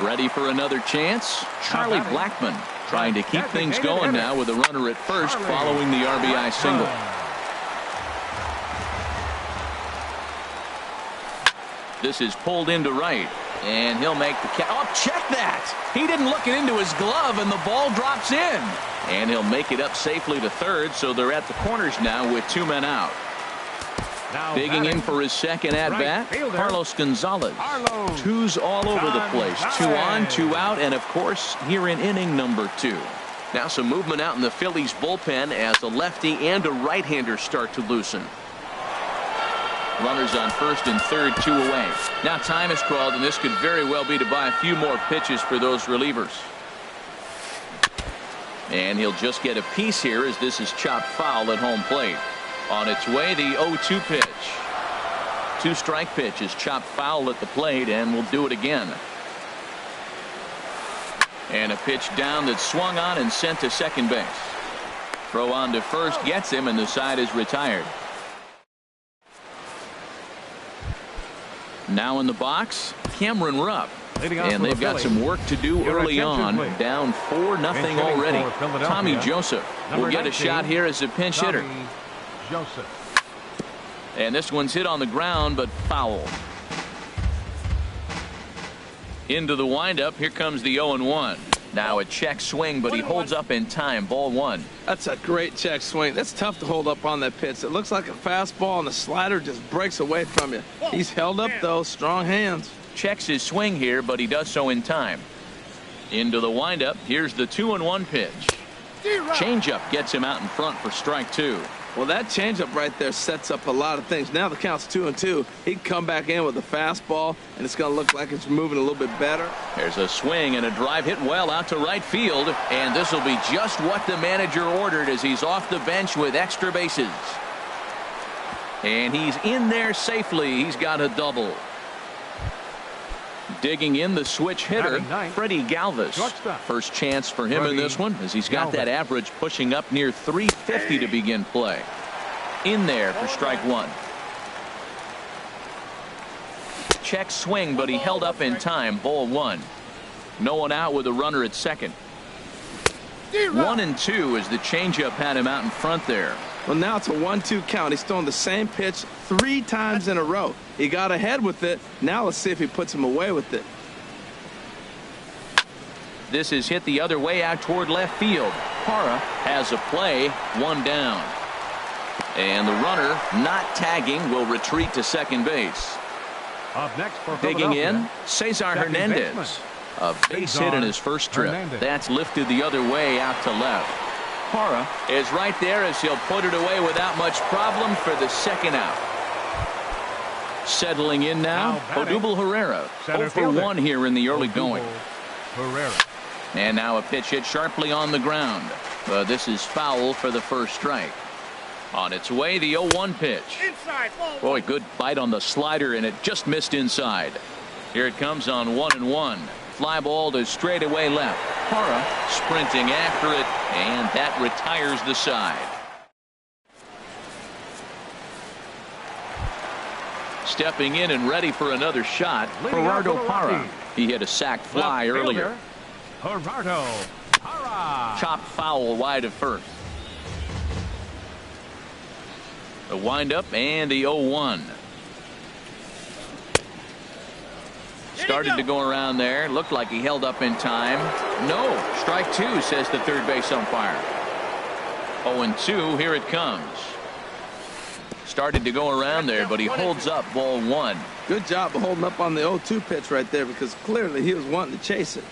Ready for another chance? Charlie Blackmon trying to keep things going now with a runner at first following the RBI single. This is pulled into right. And he'll make the catch. Oh, check that! He didn't look it into his glove, and the ball drops in. And he'll make it up safely to third, so they're at the corners now with 2 men out. Digging in for his second at-bat, Carlos Gonzalez. 2s all over the place. 2 on, 2 out, and of course, here in inning number 2. Now some movement out in the Phillies bullpen as a lefty and a right-hander start to loosen. Runners on first and third, 2 away. Now time is called, and this could very well be to buy a few more pitches for those relievers. And he'll just get a piece here as this is chopped foul at home plate. On its way, the 0-2 pitch. 2-strike pitch is chopped foul at the plate and will do it again. And a pitch down that's swung on and sent to second base. Throw on to first gets him, and the side is retired. Now in the box, Cameron Rupp. And they've got some work to do early on. Down 4-0 already. Tommy Joseph will get a shot here as a pinch hitter. And this one's hit on the ground, but foul. Into the windup. Here comes the 0-1. Now a check swing, but he holds up in time. Ball 1. That's a great check swing. That's tough to hold up on that pitch. It looks like a fastball, and the slider just breaks away from you. He's held up, though. Strong hands. Checks his swing here, but he does so in time. Into the windup. Here's the 2-1 pitch. Changeup gets him out in front for strike 2. Well, that changeup right there sets up a lot of things. Now the count's 2-2. He can come back in with a fastball, and it's going to look like it's moving a little bit better. There's a swing and a drive hit well out to right field, and this will be just what the manager ordered as he's off the bench with extra bases. And he's in there safely. He's got a double. Digging in the switch hitter, Freddie Galvis. First chance for him in this one, as he's got that average pushing up near 350 to begin play. In there for strike 1. Check swing, but he held up in time. Ball 1. No one out with a runner at second. 1-2 as the changeup had him out in front there. Well, now it's a 1-2 count. He's throwing the same pitch 3 times in a row. He got ahead with it. Now let's see if he puts him away with it. This is hit the other way out toward left field. Parra has a play. 1 down. And the runner, not tagging, will retreat to second base. Up next for digging in, Cesar Hernandez. A base hit in his first trip. That's lifted the other way out to left. Parra is right there as he'll put it away without much problem for the second out. Settling in now, Odubel Herrera. 0 for 1 here in the early going. And now a pitch hit sharply on the ground. This is foul for the first strike. On its way, the 0-1 pitch. Boy, good bite on the slider, and it just missed inside. Here it comes on 1-1. Fly ball to straightaway left. Parra sprinting after it, and that retires the side. Stepping in and ready for another shot, Gerardo Parra. He hit a sac fly earlier. Gerardo Parra. Chopped foul wide of first. The windup and the 0-1. Started to go around there. Looked like he held up in time. No. Strike 2, says the third base umpire. 0-2. Here it comes. Started to go around there, but he holds up. Ball 1. Good job of holding up on the 0-2 pitch right there, because clearly he was wanting to chase it.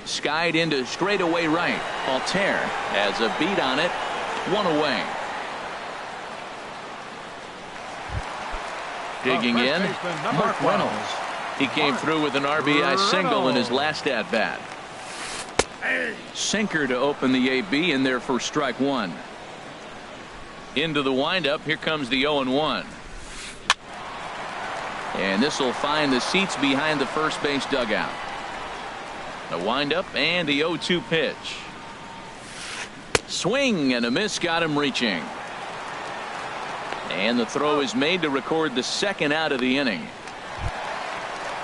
Skied into straightaway right. Altair has a beat on it. 1 away. Digging in, Mark Reynolds. He came through with an RBI single in his last at-bat. Sinker to open the AB in there for strike 1. Into the windup. Here comes the 0-1. And this will find the seats behind the first base dugout. The windup and the 0-2 pitch. Swing and a miss got him reaching. And the throw is made to record the second out of the inning.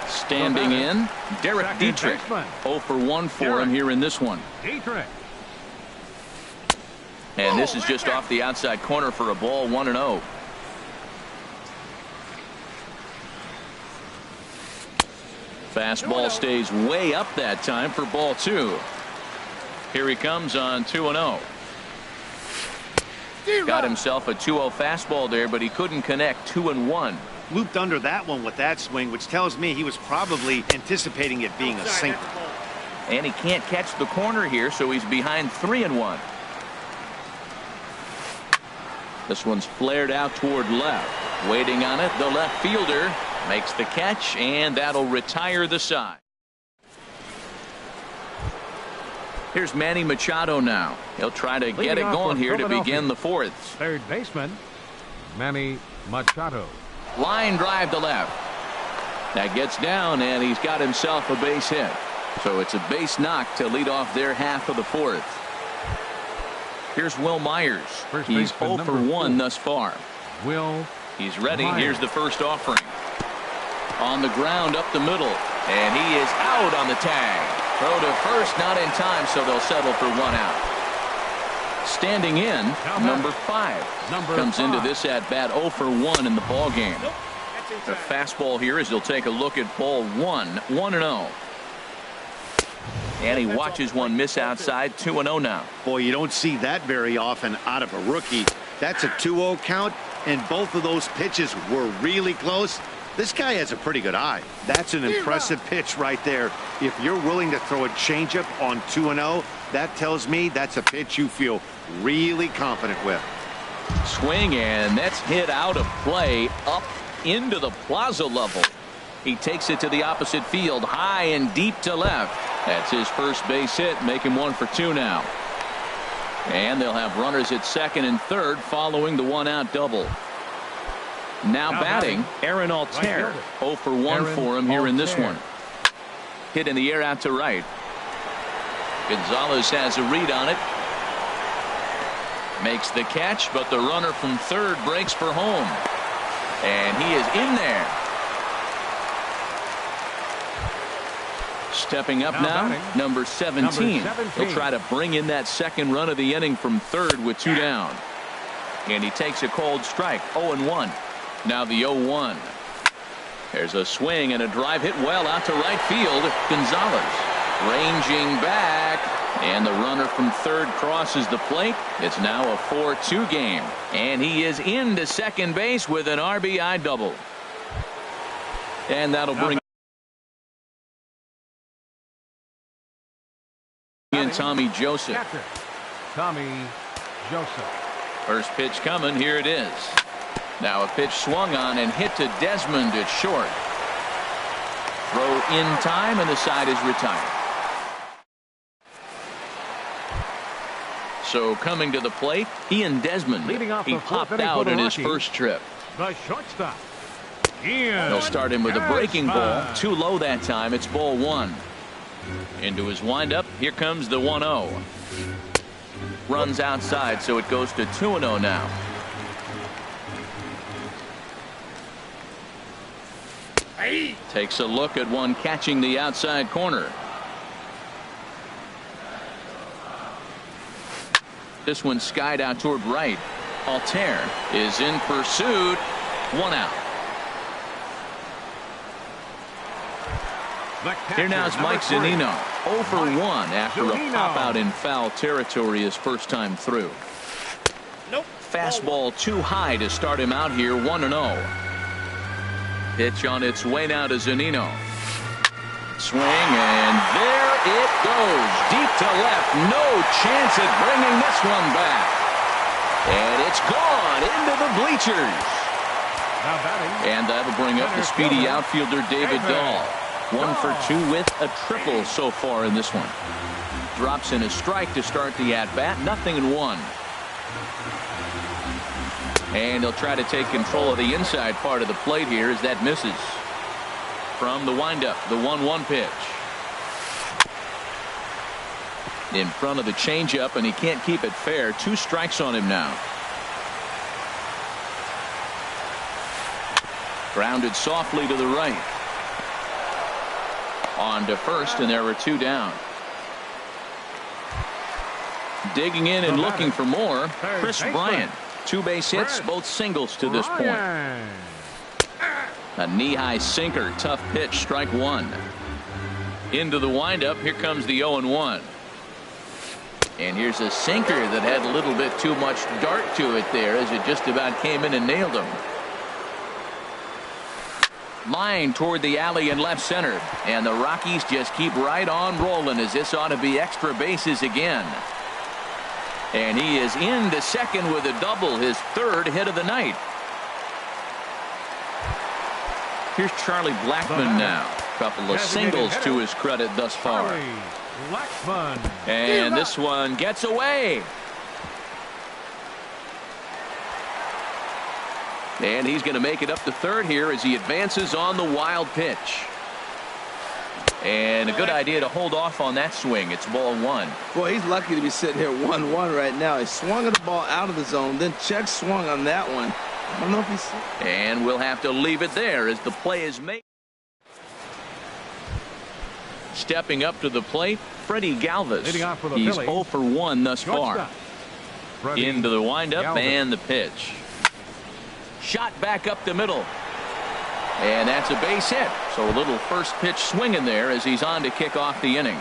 Standing in, Derek Dietrich. 0 for 1 for him here in this one. And this is just off the outside corner for a ball. 1-0. Fastball stays way up that time for ball 2. Here he comes on 2-0. Got himself a 2-0 fastball there, but he couldn't connect. 2-1. Looped under that one with that swing, which tells me he was probably anticipating it being a sinker. And he can't catch the corner here, so he's behind 3-1. This one's flared out toward left. Waiting on it, the left fielder makes the catch, and that'll retire the side. Here's Manny Machado now. He'll try to get it going here to begin the fourth. Third baseman, Manny Machado. Line drive to left. That gets down, and he's got himself a base hit. So it's a base knock to lead off their half of the fourth. Here's Will Myers. He's 0 for 1 thus far. Will. He's ready. Myers. Here's the first offering. On the ground up the middle, and he is out on the tag. Throw to first, not in time, so they'll settle for 1 out. Standing in, number 5 comes into this at bat 0 for 1 in the ball game. The fastball here as he'll take a look at ball 1, 1-0. And he watches one miss outside, 2-0 now. Boy, you don't see that very often out of a rookie. That's a 2-0 count, and both of those pitches were really close. This guy has a pretty good eye. That's an impressive pitch right there. If you're willing to throw a changeup on 2-0, that tells me that's a pitch you feel really confident with. Swing, and that's hit out of play up into the plaza level. He takes it to the opposite field, high and deep to left. That's his first base hit, making 1 for 2 now. And they'll have runners at second and third following the 1-out double. Now batting, Aaron Altair. 0 for 1 for him here in this one. Hit in the air out to right. Gonzalez has a read on it. Makes the catch, but the runner from third breaks for home. And he is in there. Stepping up now, number 17. He'll try to bring in that second run of the inning from third with 2 down. And he takes a cold strike, 0-1. Now the 0-1. There's a swing and a drive hit well out to right field. Gonzalez ranging back. And the runner from third crosses the plate. It's now a 4-2 game. And he is into second base with an RBI double. And that'll bring in Tommy Joseph. Tommy Joseph. First pitch coming. Here it is. Now a pitch swung on and hit to Desmond at short. Throw in time, and the side is retired. So coming to the plate, Ian Desmond. He popped out in his first trip. The shortstop. They'll start him with a breaking ball. Too low that time. It's ball 1. Into his windup. Here comes the 1-0. Runs outside, so it goes to 2-0 now. Takes a look at one catching the outside corner. This one skied out toward right. Altair is in pursuit. 1 out. Here now is Mike Zunino. 0 for 1 after a pop out in foul territory his first time through. Fastball too high to start him out here. 1-0. Pitch on its way now to Zunino. Swing, and there it goes. Deep to left. No chance at bringing this one back. And it's gone into the bleachers. And that'll bring up the speedy outfielder David Dahl. 1 for 2 with a triple so far in this one. Drops in a strike to start the at-bat. 0-1. And he'll try to take control of the inside part of the plate here as that misses. From the windup, the 1-1 pitch. In front of the changeup, and he can't keep it fair. 2 strikes on him now. Grounded softly to the right. On to first, and there were 2 down. Digging in and looking for more, Chris Bryant. 2 base hits, both singles to this point. A knee-high sinker, tough pitch, strike 1. Into the windup, here comes the 0-1. And here's a sinker that had a little bit too much dart to it there as it just about came in and nailed him. Line toward the alley in left center. And the Rockies just keep right on rolling as this ought to be extra bases again. And he is into second with a double, his 3rd hit of the night. Here's Charlie Blackmon now. Couple of singles to his credit thus far. And this one gets away. And he's going to make it up to third here as he advances on the wild pitch. And a good idea to hold off on that swing. It's ball one. Boy, he's lucky to be sitting here 1-1 right now. He swung at the ball out of the zone, then check swung on that one. I don't know if he's... And we'll have to leave it there as the play is made. Stepping up to the plate, Freddie Galvis. He's 0 for 1 thus far. Into the windup and the pitch. Shot back up the middle. And that's a base hit. So a little first pitch swing in there as he's on to kick off the inning.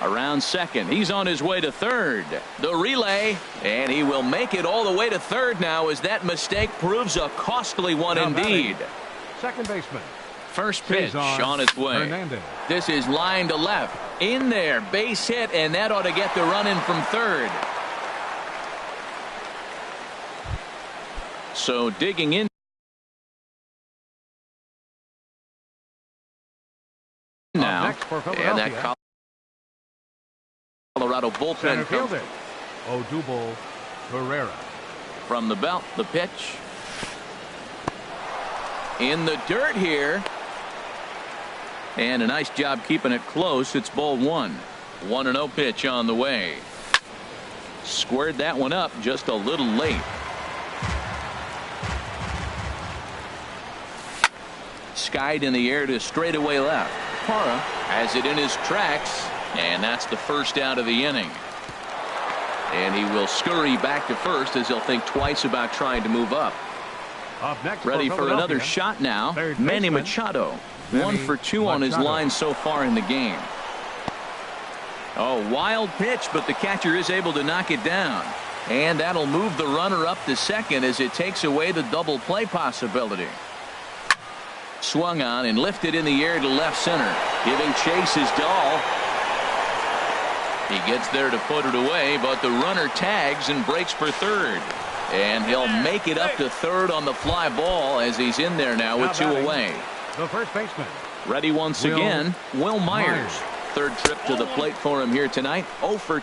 Around second. He's on his way to third. The relay. And he will make it all the way to third now as that mistake proves a costly one indeed. Second baseman. First pitch on its way. Hernandez. This is line to left. In there. Base hit. And that ought to get the run in from third. So digging in now. And that Colorado bullpen fielder Odubel Herrera. From the belt, the pitch. In the dirt here. And a nice job keeping it close. It's ball one. 1-0 pitch on the way. Squared that one up just a little late. Skied in the air to straightaway left. Parra has it in his tracks, and that's the first out of the inning. And he will scurry back to first as he'll think twice about trying to move up. Ready for another shot now. Manny Machado. 1 for 2 on his line so far in the game. Oh, wild pitch, but the catcher is able to knock it down. And that'll move the runner up to second as it takes away the double play possibility. Swung on and lifted in the air to left center. Giving chase is Dahl. He gets there to put it away, but the runner tags and breaks for third. And he'll make it up to third on the fly ball as he's in there now with 2 away. The first baseman. Ready once again, Will Myers. Third trip to the plate for him here tonight. 0 for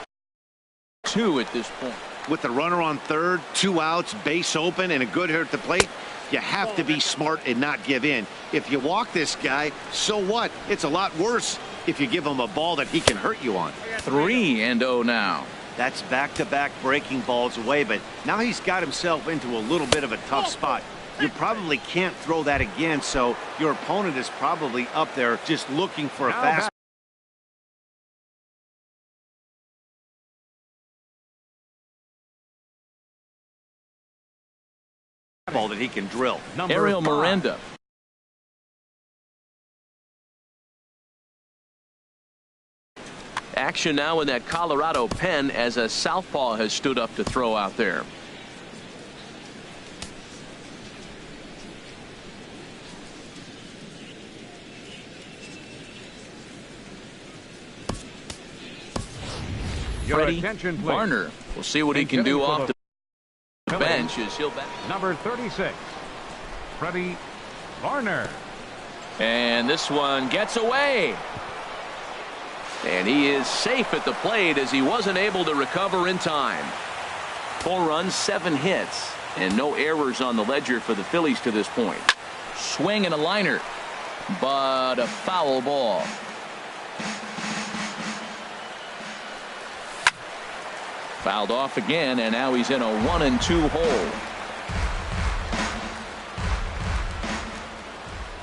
2 at this point. With the runner on third, 2 outs, base open, and a good hitter at the plate, you have to be smart and not give in. If you walk this guy, so what? It's a lot worse if you give him a ball that he can hurt you on. 3-0 now. That's back-to-back breaking balls away, but now he's got himself into a little bit of a tough spot. You probably can't throw that again, so your opponent is probably up there just looking for a fast. Ball that he can drill. Ariel Miranda. Action now in that Colorado pen as a southpaw has stood up to throw out there. Freddie Varner. We'll see what he can do off the bench as he'll back. Number 36, Freddie Varner. And this one gets away. And he is safe at the plate as he wasn't able to recover in time. 4 runs, 7 hits, and no errors on the ledger for the Phillies to this point. Swing and a liner, but a foul ball. Fouled off again, and now he's in a 1-2 hole.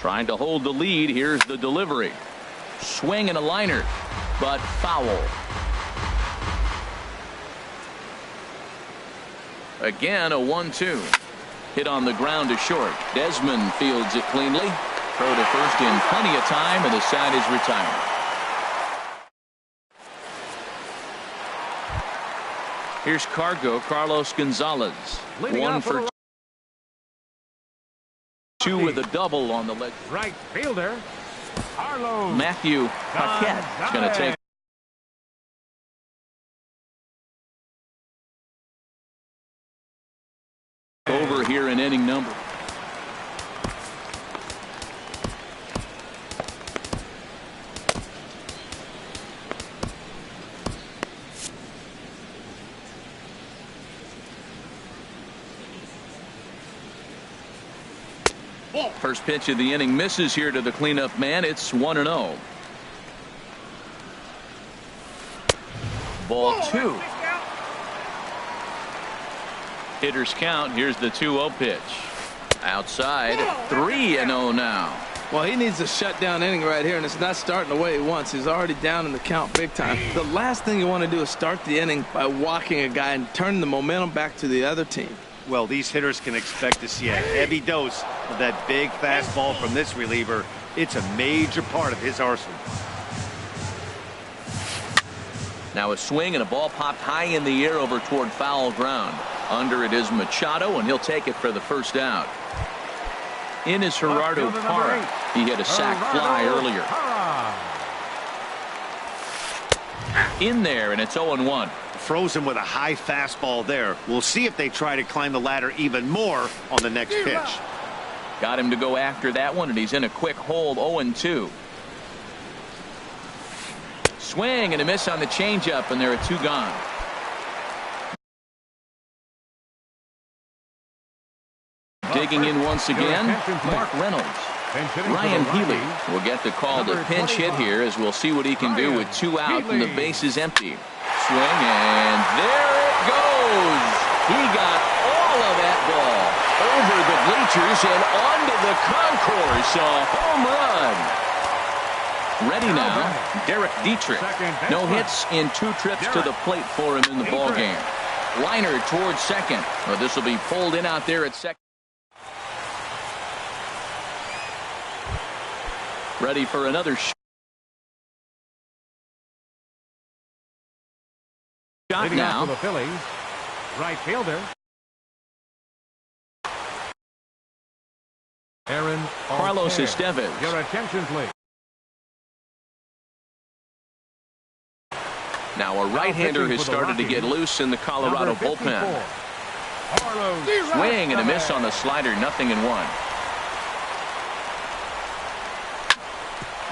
Trying to hold the lead. Here's the delivery. Swing and a liner, but foul. Again, a 1-2. Hit on the ground to short. Desmond fields it cleanly. Throw to first in plenty of time, and the side is retired. Here's Carlos Gonzalez. 1 for 2 with a double on the leg. Right fielder, Carlos. Matthew Paquette is going to take over here in inning number. First pitch of the inning misses here to the cleanup man. It's 1-0. Ball 2. Hitters count. Here's the 2-0 pitch. Outside. 3-0 now. Well, he needs a shutdown inning right here, and it's not starting the way he wants. He's already down in the count big time. The last thing you want to do is start the inning by walking a guy and turning the momentum back to the other team. Well, these hitters can expect to see a heavy dose of that big fastball from this reliever. It's a major part of his arsenal. Now a swing and a ball popped high in the air over toward foul ground. Under it is Machado, and he'll take it for the first out. In is Gerardo Parra. He hit a sac fly earlier. In there, and it's 0-1. Frozen with a high fastball there. We'll see if they try to climb the ladder even more on the next pitch. Got him to go after that one, and he's in a quick hold. 0-2. Swing and a miss on the changeup, and there are 2 gone. Digging in once again, Mark Reynolds. Ryan Healy will get the call to pinch hit here, as we'll see what he can do with 2 out and the base is empty. Swing, and there it goes. He got all of that ball over the bleachers and onto the concourse. A home run. Ready now, Derek Dietrich. No hits in 2 trips to the plate for him in the ballgame. Liner towards second. Well, this will be pulled in out there at second. Ready for another shot now. For the Phillies, right fielder Aaron Carlos Estevez. Your attention, please. Now a right-hander has started to get loose in the Colorado bullpen. Swing and a miss on the slider. 0-1.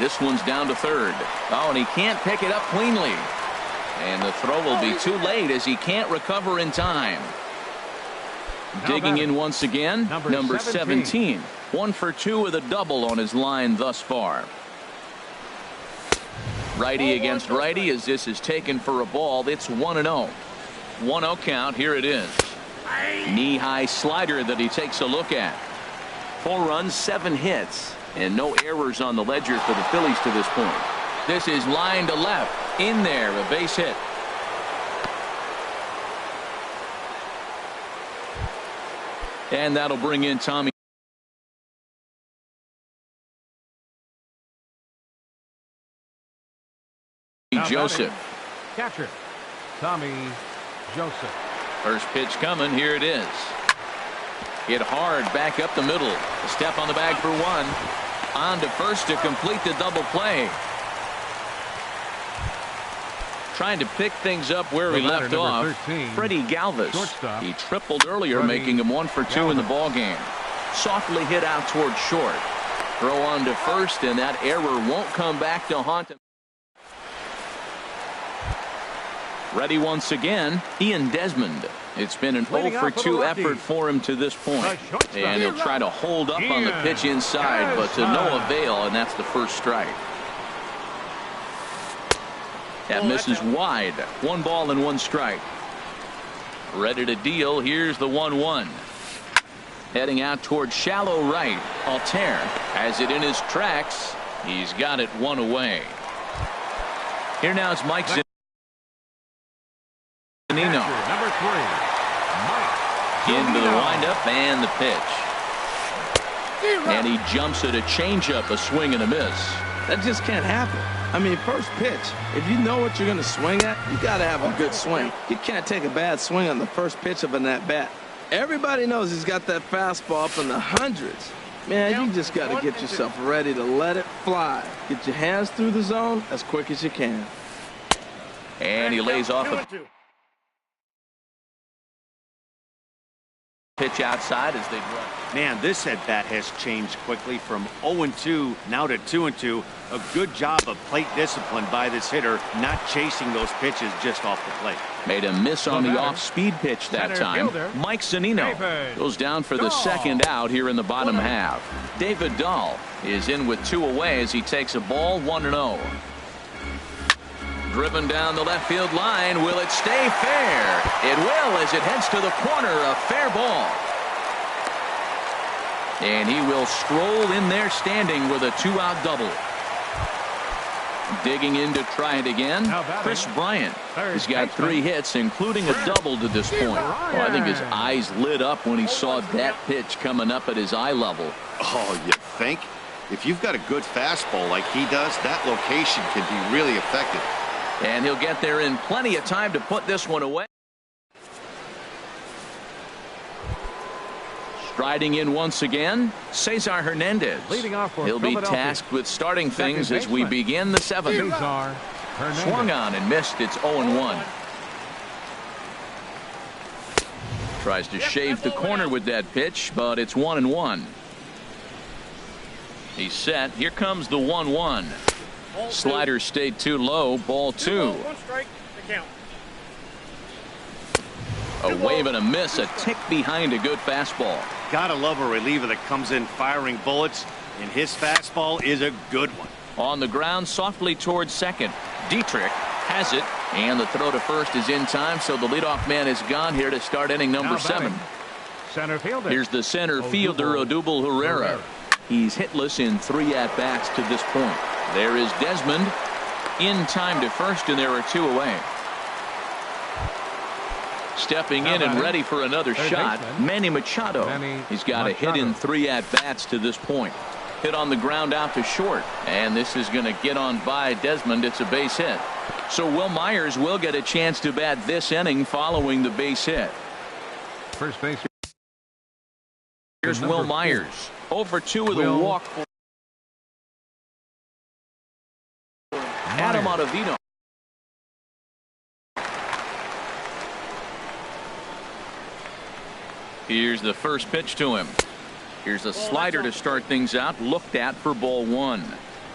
This one's down to third. Oh, and he can't pick it up cleanly. And the throw will be too late as he can't recover in time. Digging in once again, number 17. 1 for 2 with a double on his line thus far. Righty against righty as this is taken for a ball. It's 1-0. 1-0 count. Here it is. Knee-high slider that he takes a look at. 4 runs, 7 hits. And no errors on the ledger for the Phillies to this point. This is line to left. In there, a base hit. And that'll bring in Tommy Joseph. Catcher, Tommy Joseph. First pitch coming. Here it is. Hit hard back up the middle. A step on the bag for 1. On to first to complete the double play. Trying to pick things up where he left off. 13, Freddie Galvis. Shortstop. He tripled earlier, making him 1 for 2 in the ballgame. Softly hit out toward short. Throw on to first, and that error won't come back to haunt him. Ready once again, Ian Desmond. It's been an 0 for 2 effort for him to this point. And he'll try to hold up on the pitch inside, but to no avail, and that's the first strike. That misses wide. 1 ball and 1 strike. Ready to deal. Here's the 1-1. Heading out toward shallow right. Altair has it in his tracks. He's got it 1 away. Here now is Mike Zunino. Number 3, Mike. Into the windup and the pitch. And he jumps at a changeup, a swing and a miss. That just can't happen. I mean, first pitch, if you know what you're going to swing at, you got to have a good swing. You can't take a bad swing on the first pitch of an at-bat. Everybody knows he's got that fastball up in the hundreds. Man, you just got to get yourself ready to let it fly. Get your hands through the zone as quick as you can. And he lays off a pitch outside as they run. Man, this at-bat has changed quickly from 0-2 now to 2-2. A good job of plate discipline by this hitter, not chasing those pitches just off the plate. Made a miss on the off-speed pitch that time. Mike Zunino goes down for the second out here in the bottom half. David Dahl is in with 2 away as he takes a ball 1-0. Driven down the left field line. Will it stay fair? It will as it heads to the corner. A fair ball. And he will stroll in there standing with a 2-out double. Digging in to try it again. Chris Bryant. He's got 3 hits, including a double to this point. Well, I think his eyes lit up when he saw that pitch coming up at his eye level. Oh, you think? If you've got a good fastball like he does, that location can be really effective. And he'll get there in plenty of time to put this one away. Striding in once again, Cesar Hernandez. Leading off for He'll be tasked with starting things as we begin the 7th. Swung on and missed. It's 0-1. Tries to shave the corner with that pitch, but it's 1-1. He's set. Here comes the 1-1. Slider stayed too low. Ball 2. 1 strike. The count. A wave and a miss, a tick behind a good fastball. Gotta love a reliever that comes in firing bullets, and his fastball is a good one. On the ground, softly towards second. Dietrich has it, and the throw to first is in time, so the leadoff man is gone here to start inning number 7. Center fielder. Here's the center fielder, Odubel Herrera. He's hitless in 3 at-bats to this point. There is Desmond in time to first, and there are 2 away. Stepping in and ready for another shot, Manny Machado. He's got a hit in 3 at-bats to this point. Hit on the ground out to short, and this is going to get on by Desmond. It's a base hit. So Will Myers will get a chance to bat this inning following the base hit. First base. Here's Will Myers. 0 for 2 with a walk for Adam Ottavino. Here's the first pitch to him. Here's a slider to start things out. Looked at for ball 1.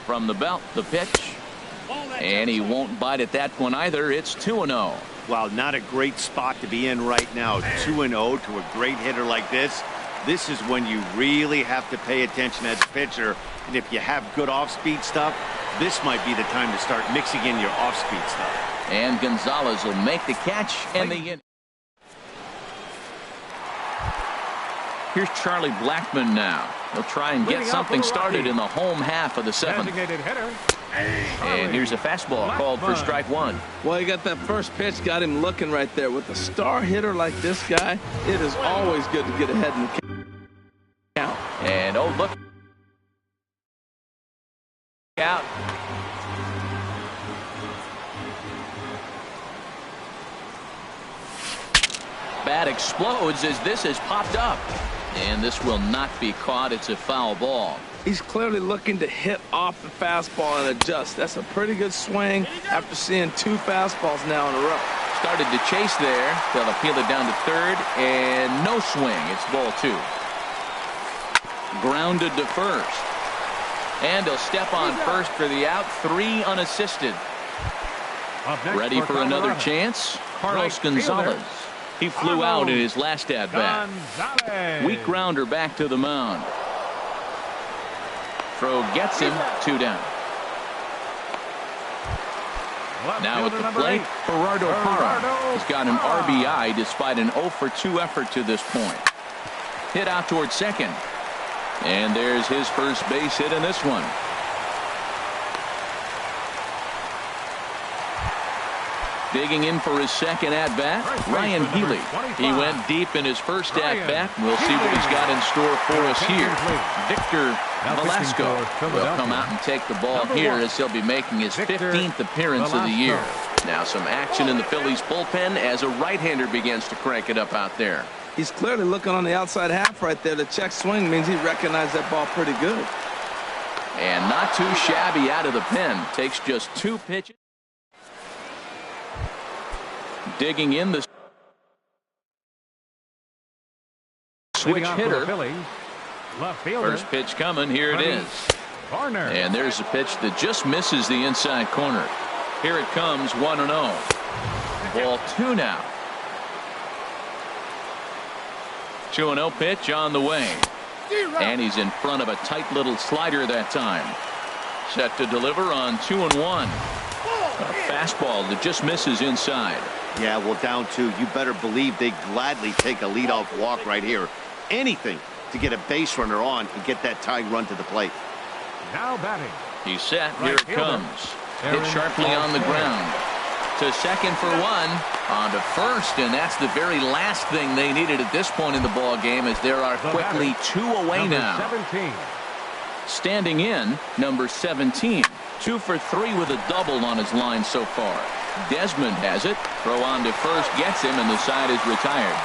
From the belt, the pitch. And he won't bite at that one either. It's 2-0. Wow, not a great spot to be in right now. 2-0 to a great hitter like this. This is when you really have to pay attention as a pitcher. And if you have good off-speed stuff, this might be the time to start mixing in your off-speed stuff. And Gonzalez will make the catch and the inning. Here's Charlie Blackmon now. He'll try and get something started in the home half of the 7th. And here's a fastball called for strike 1. Well, he got that first pitch, got him looking right there. With a star hitter like this guy, it is always good to get ahead in the count. And oh, look out. Bat explodes as this has popped up. And this will not be caught. It's a foul ball. He's clearly looking to hit off the fastball and adjust. That's a pretty good swing after seeing 2 fastballs now in a row. Started to chase there. They'll appeal it down to third, and no swing. It's ball 2. Grounded to first. And he'll step on first for the out. 3 unassisted. Ready for another chance. Carlos Gonzalez. He flew out in his last at-bat. Weak grounder back to the mound. Throw gets him. 2 down. Now at the plate, Gerardo Parra. He's got an RBI despite an 0 for 2 effort to this point. Hit out towards second. And there's his first base hit in this one. Digging in for his second at-bat, Ryan Healy. He went deep in his first at-bat. We'll see what he's got in store for us here. Victor Velasco will come out and take the ball here as he'll be making his 15th appearance of the year. Now some action in the Phillies bullpen as a right-hander begins to crank it up out there. He's clearly looking on the outside half right there. The check swing means he recognized that ball pretty good. And not too shabby out of the pen. Takes just 2 pitches. Digging in the switch hitter, Left fielder. First pitch coming. Here it is. Corner. And there's a pitch that just misses the inside corner. Here it comes, 1-0. Ball 2 now. 2-0 pitch on the way. And he's in front of a tight little slider that time. Set to deliver on 2-1. A fastball that just misses inside. Yeah, well, down 2. You better believe they gladly take a leadoff walk right here. Anything to get a base runner on and get that tying run to the plate. Now batting. He's set. Here it comes. Hit sharply on the ground. To second for 1. On to first, and that's the very last thing they needed at this point in the ball game, as there are quickly 2 away now. 17. Standing in, number 17. 2 for 3 with a double on his line so far. Desmond has it. Throw on to first, gets him, and the side is retired.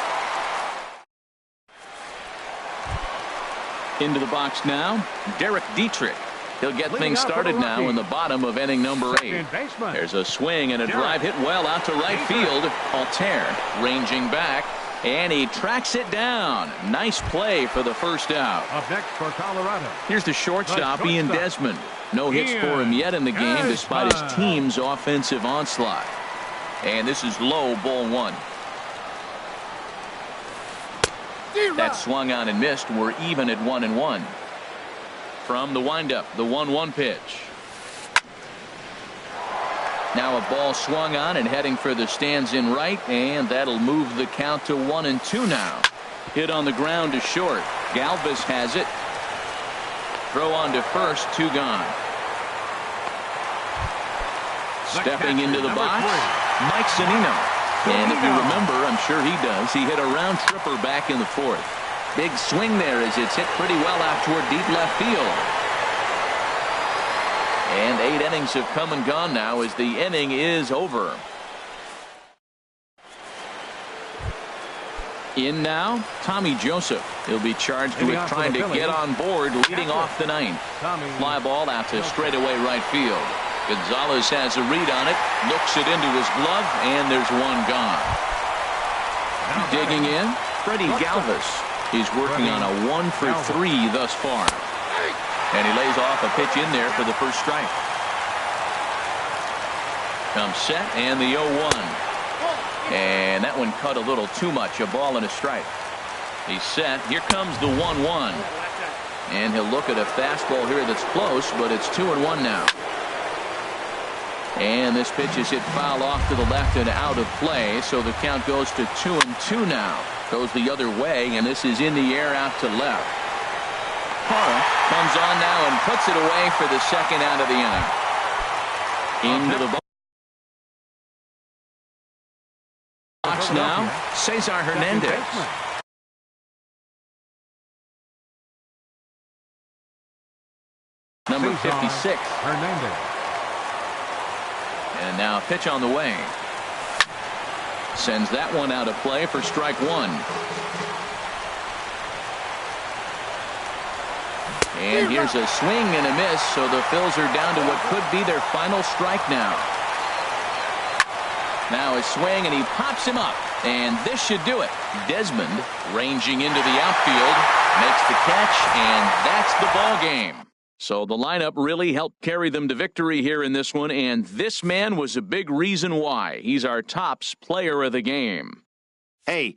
Into the box now, Derek Dietrich. He'll get things started now in the bottom of inning number 8. There's a swing and a drive hit well out to right field. Altair ranging back, and he tracks it down. Nice play for the first out. Up next for Colorado. Here's the shortstop, Ian Desmond. No hits for him yet in the game despite his team's offensive onslaught. And this is low, ball 1. That swung on and missed. We're even at 1-1. From the windup, the 1-1 pitch. Now a ball swung on and heading for the stands in right, and that'll move the count to 1-2 now. Hit on the ground to short. Galvis has it. Throw on to first, 2 gone. Stepping into the box, Mike Zunino. And if you remember, I'm sure he does, he hit a round tripper back in the 4th. Big swing there as it's hit pretty well out toward deep left field. And 8 innings have come and gone now as the inning is over. In now, Tommy Joseph. He'll be charged with trying to get on board leading off the 9th. Fly ball out to straightaway right field. Gonzalez has a read on it, looks it into his glove, and there's 1 gone. Digging in, Freddie Galvis. He's working on a 1 for 3 thus far. And he lays off a pitch in there for the first strike. Comes set, and the 0-1. And that one cut a little too much, a ball and a strike. He's set. Here comes the 1-1. And he'll look at a fastball here that's close, but it's 2-1 now. And this pitch is hit foul off to the left and out of play, so the count goes to 2-2 now. Goes the other way, and this is in the air out to left. Parra comes on now and puts it away for the second out of the inning. Into the box now, Cesar Hernandez. Number 56. Hernandez. And now pitch on the way. Sends that one out of play for strike 1. And here's a swing and a miss, so the Phils are down to what could be their final strike now. Now a swing, and he pops him up, and this should do it. Desmond ranging into the outfield, makes the catch, and that's the ball game. So the lineup really helped carry them to victory here in this one, and this man was a big reason why. He's our tops player of the game. Hey,